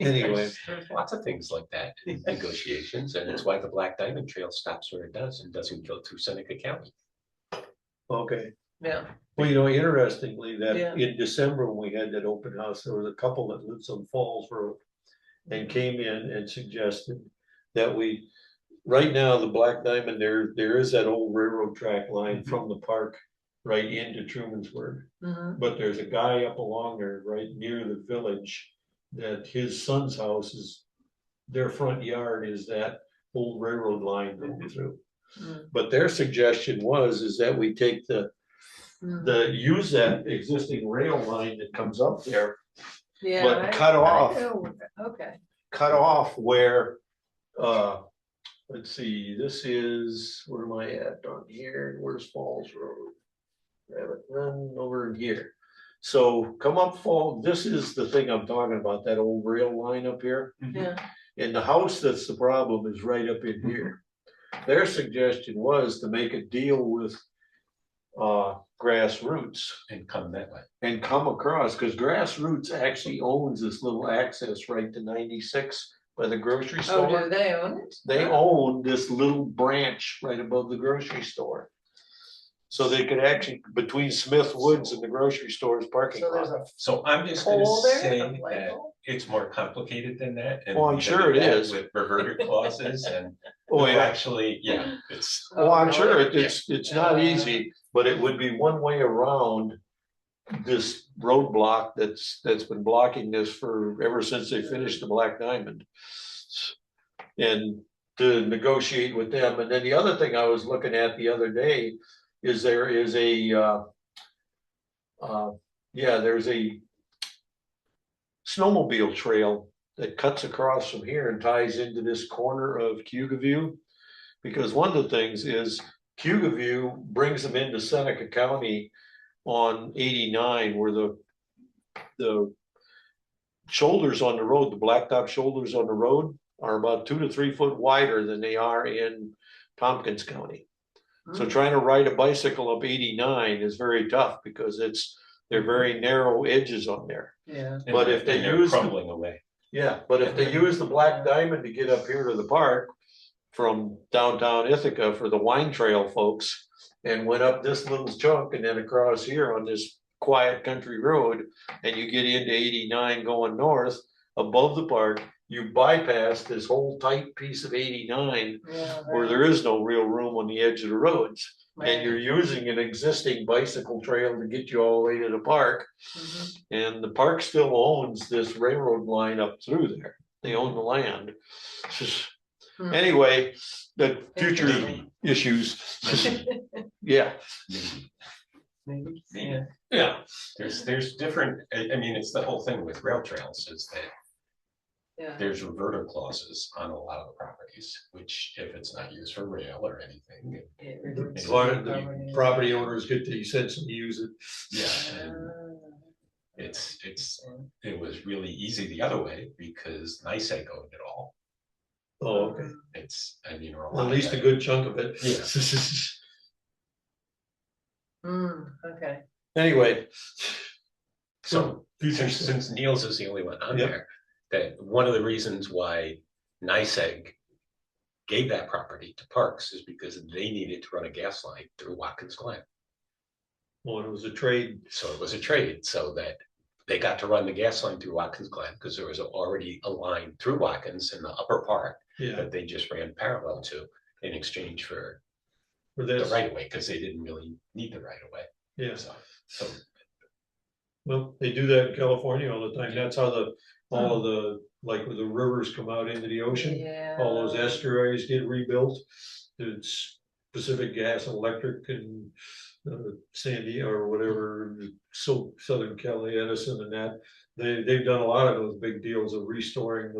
Anyway, There's lots of things like that in negotiations, and it's why the Black Diamond Trail stops where it does and doesn't go through Seneca County. okay. Yeah, Well, interestingly, that Yeah. in December, when we had that open house, there was a couple that lives on Falls Road. And came in and suggested that right now, the Black Diamond, there is that old railroad track line from the park right into Trumansburg. mhm, But there's a guy up along there, right near the village, that his son's house is, their front yard is that old railroad line going through. mm, But their suggestion is that we take mm. use that existing rail line that comes up there, Yeah. but cut I off. know. Okay, cut off where, let's see, this is, where am I at on here, where's Falls Road? Have it run over here. So come up Fall, this is the thing I'm talking about, that old rail line up here. yeah, And the house that's the problem is right up in here. Their suggestion was to make a deal with Grassroots And come that way. and come across, because Grassroots actually owns this little access right to 96 by the grocery Oh, store. do they own it? They own this little branch right above the grocery store. So they could actually, between Smith Woods and the grocery store's parking So there's lot. a So I'm just gonna pole there, say a light that pole? it's more complicated than that. And Well, I'm we sure did it that is. With reverter clauses and. Oh, who yeah. Actually, yeah, it's, Well, I'm sure really? it's not easy, but it would be one way around this roadblock that's been blocking this for ever since they finished the Black Diamond. And to negotiate with them. And then the other thing I was looking at the other day is there is there's a snowmobile trail that cuts across from here and ties into this corner of Cuga View. Because one of the things is Cuga View brings them into Seneca County on 89, where the shoulders on the road, the blacktop shoulders on the road are about 2 to 3 foot wider than they are in Tompkins County. So trying to ride a bicycle up 89 is very tough because they're very narrow edges on there. Yeah. But if they they're use the- crumbling away. Yeah, but if they use the Black Diamond to get up here to the park from downtown Ithaca for the wine trail folks and went up this little chunk and then across here on this quiet country road and you get into 89 going north above the park, you bypass this whole tight piece of 89 Yeah. where there is no real room on the edge of the roads. Right. And you're using an existing bicycle trail to get you all the way to the park. Mhm. And the park still owns this railroad line up through there. They own the land. Hmm. Anyway, the future Interesting. issues. Yeah, Maybe, yeah. Yeah, there's different, I mean, it's the whole thing with rail trails is that Yeah. there's reverter clauses on a lot of the properties, which if it's not used for rail or anything, It reverts to the property owners get to essentially use it. yeah, and it was really easy the other way because NICEAG owned it all. Oh, okay. It's, I mean, or a At lot of least a that. good chunk of it. Yeah. Okay. Anyway. So Future since Niels is the only one on Yep. there, that one of the reasons why NICEAG gave that property to Parks is because they needed to run a gas line through Watkins Glen. Well, it was a trade. So it was a trade, so that they got to run the gas line through Watkins Glen because there was already a line through Watkins in the upper part Yeah, that they just ran parallel to in exchange for for the this. right of way, because they didn't really need the right of way. Yeah. So Well, they do that in California all the time. That's how all of the, like where the rivers come out into the ocean. Yeah. All those estuaries get rebuilt. It's Pacific Gas and Electric and Sandy or whatever, so Southern Cali Edison and that. They've done a lot of those big deals of restoring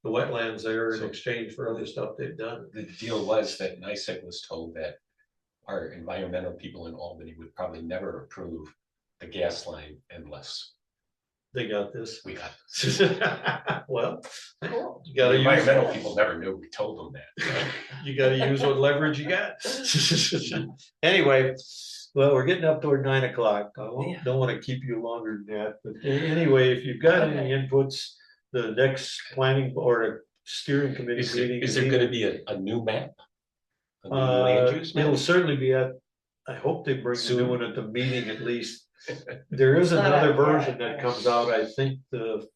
the wetlands there in So- exchange for other stuff they've done. the deal was that NICEAG was told that our environmental people in Albany would probably never approve the gas line unless They got this. we got. Well, Cool. you The gotta use. environmental people never knew, we told them that. You gotta use what leverage you got. Anyway, well, we're getting up toward 9 o'clock. Don't wanna keep you longer than that, but anyway, if you've got any inputs, the next planning or a steering committee meeting. Is there gonna be a new map? A new land use map? It'll certainly be I hope they bring the new Soon. one at the meeting at least. There is It's not another out yet, version that yeah. comes out, I think, the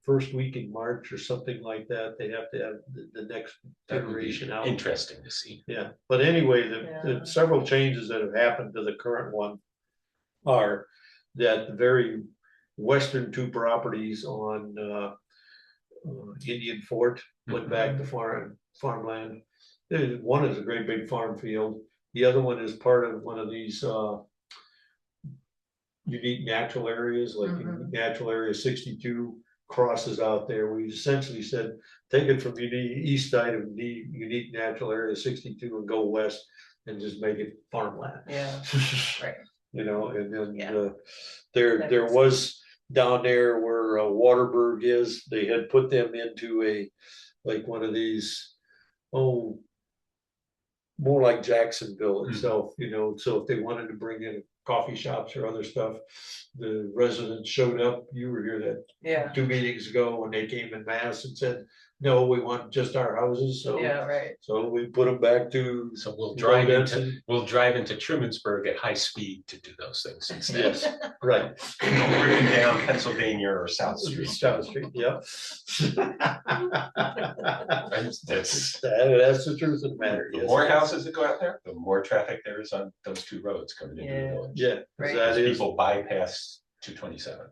first week in March or something like that. They have to have the next That would be iteration out. interesting to see. Yeah, but anyway, Yeah. the several changes that have happened to the current one are that the very western two properties on Indian Fort went back to farmland. One is a great big farm field. The other one is part of one of these unique natural areas, like Mhm. natural area 62 crosses out there. We essentially said, take it from the east side of the unique natural area 62 and go west and just make it farmland. Yeah. Right. You know, and then Yeah. there That there makes was down there where Waterberg is, they had put them into like one of these, more like Jacksonville itself, you know, so if they wanted to bring in coffee shops or other stuff, the residents showed up. You were here that Yeah. 2 meetings ago when they came in mass and said, no, we want just our houses, so. Yeah, right. So we put them back to. So we'll low drive density. into Trumansburg at high speed to do those things instead. Yes, right. Ripping down Pennsylvania or South Street. South Street, yep. That's, That's the truth of the matter. the yes. more houses that go out there, the more traffic there is on those two roads coming into the Yeah. village. Yeah, 'cause Right. that is, People bypass 227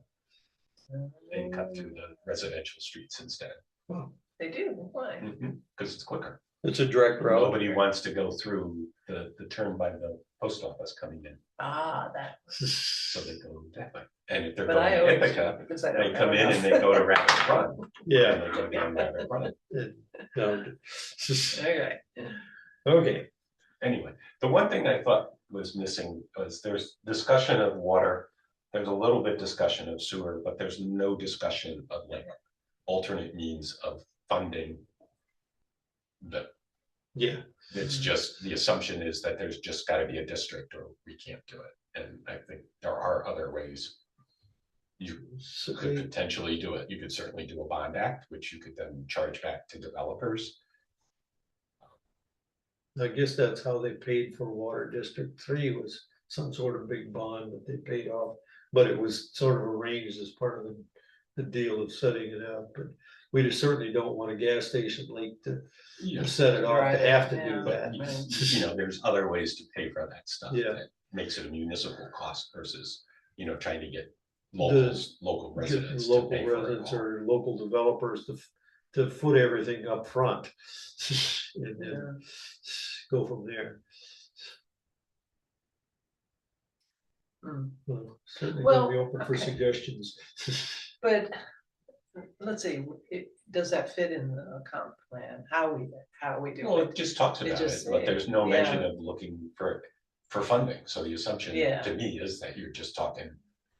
and cut through the residential streets instead. They do, why? Because it's quicker. it's a direct route. Nobody wants to go through the turn by the post office coming in, Ah, that, so they go that way. And if they're but going I to always, Ithaca, because I they don't come know in enough. and they go to Rapid Run. Yeah. And they go down Rapid Run. No. Okay, Okay, Anyway, the one thing I thought was missing was there's discussion of water. There's a little bit discussion of sewer, but there's no discussion of like alternate means of funding. yeah, It's just, the assumption is that there's just gotta be a district or we can't do it. And I think there are other ways you so could potentially do it. You could certainly do a bond act, which you could then charge back to developers. I guess that's how they paid for Water District 3 was some sort of big bond that they paid off. But it was sort of arranged as part of the deal of setting it up, but we just certainly don't want a gas station leak to set it off Right, to have to yeah. do that. You know, there's other ways to pay for that stuff. Yeah. That makes it a municipal cost versus, you know, trying to get local Get residents to local pay for it residents all. or local developers to foot everything up front. And then go from there. Well, certainly gonna be open for okay. suggestions. but let's see, does that fit in the comp plan? How we do Well, it? it just talks It about just it, but say- there's no yeah. mention of looking for funding. So the assumption Yeah. to me is that you're just talking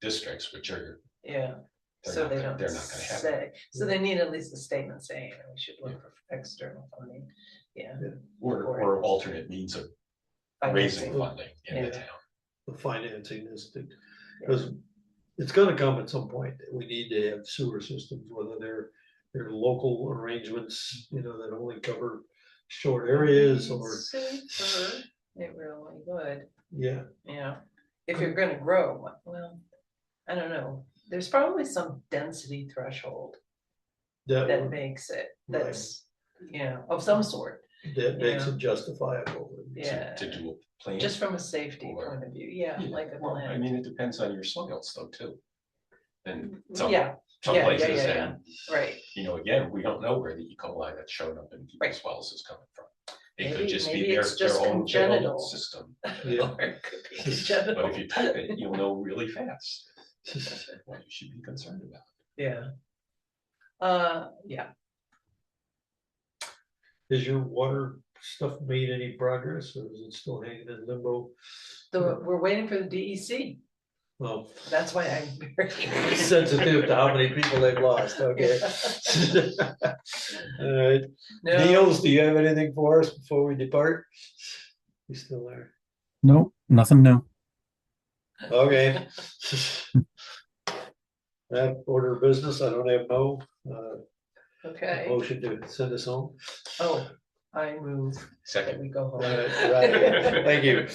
districts, which are, Yeah, they're so not they gonna- don't they're not gonna have it. say, so they need at least a statement saying we should look for external funding, yeah. or alternate means of raising Financing. funding in the Yeah. town. The financing is because it's gonna come at some point. We need to have sewer systems, whether they're local arrangements, you know, that only cover short areas or, It's safer, it really would, yeah. yeah, if you're gonna grow, well, I don't know, there's probably some density threshold that would- makes it, Right. that's, you know, of some sort, That makes Yeah. it justifiable. yeah. To do a plan. Just from a safety Or- point of view, yeah, Yeah, like a well, I plan, mean, it depends on your soils though, too. And some yeah, some yeah, places, yeah, and, right. you know, again, we don't know where the E. coli that's shown up in Right. people's wells is coming from. It Maybe- could just be maybe their it's just own congenital. old system. Yeah. Or it could be But congenital. if you type it, you'll know really fast what you should be concerned about. Yeah. Yeah, Has your water stuff made any progress or is it still hanging in limbo? we're waiting for the DEC, Well, that's why I'm very. sensitive to how many people they've lost, okay? All right, No, Niels, do you have anything for us before we depart? You still there? Nope, nothing new. Okay. That order of business, I don't have no, okay, motion to send us home. oh, I move that Second. we go home. Right, thank you.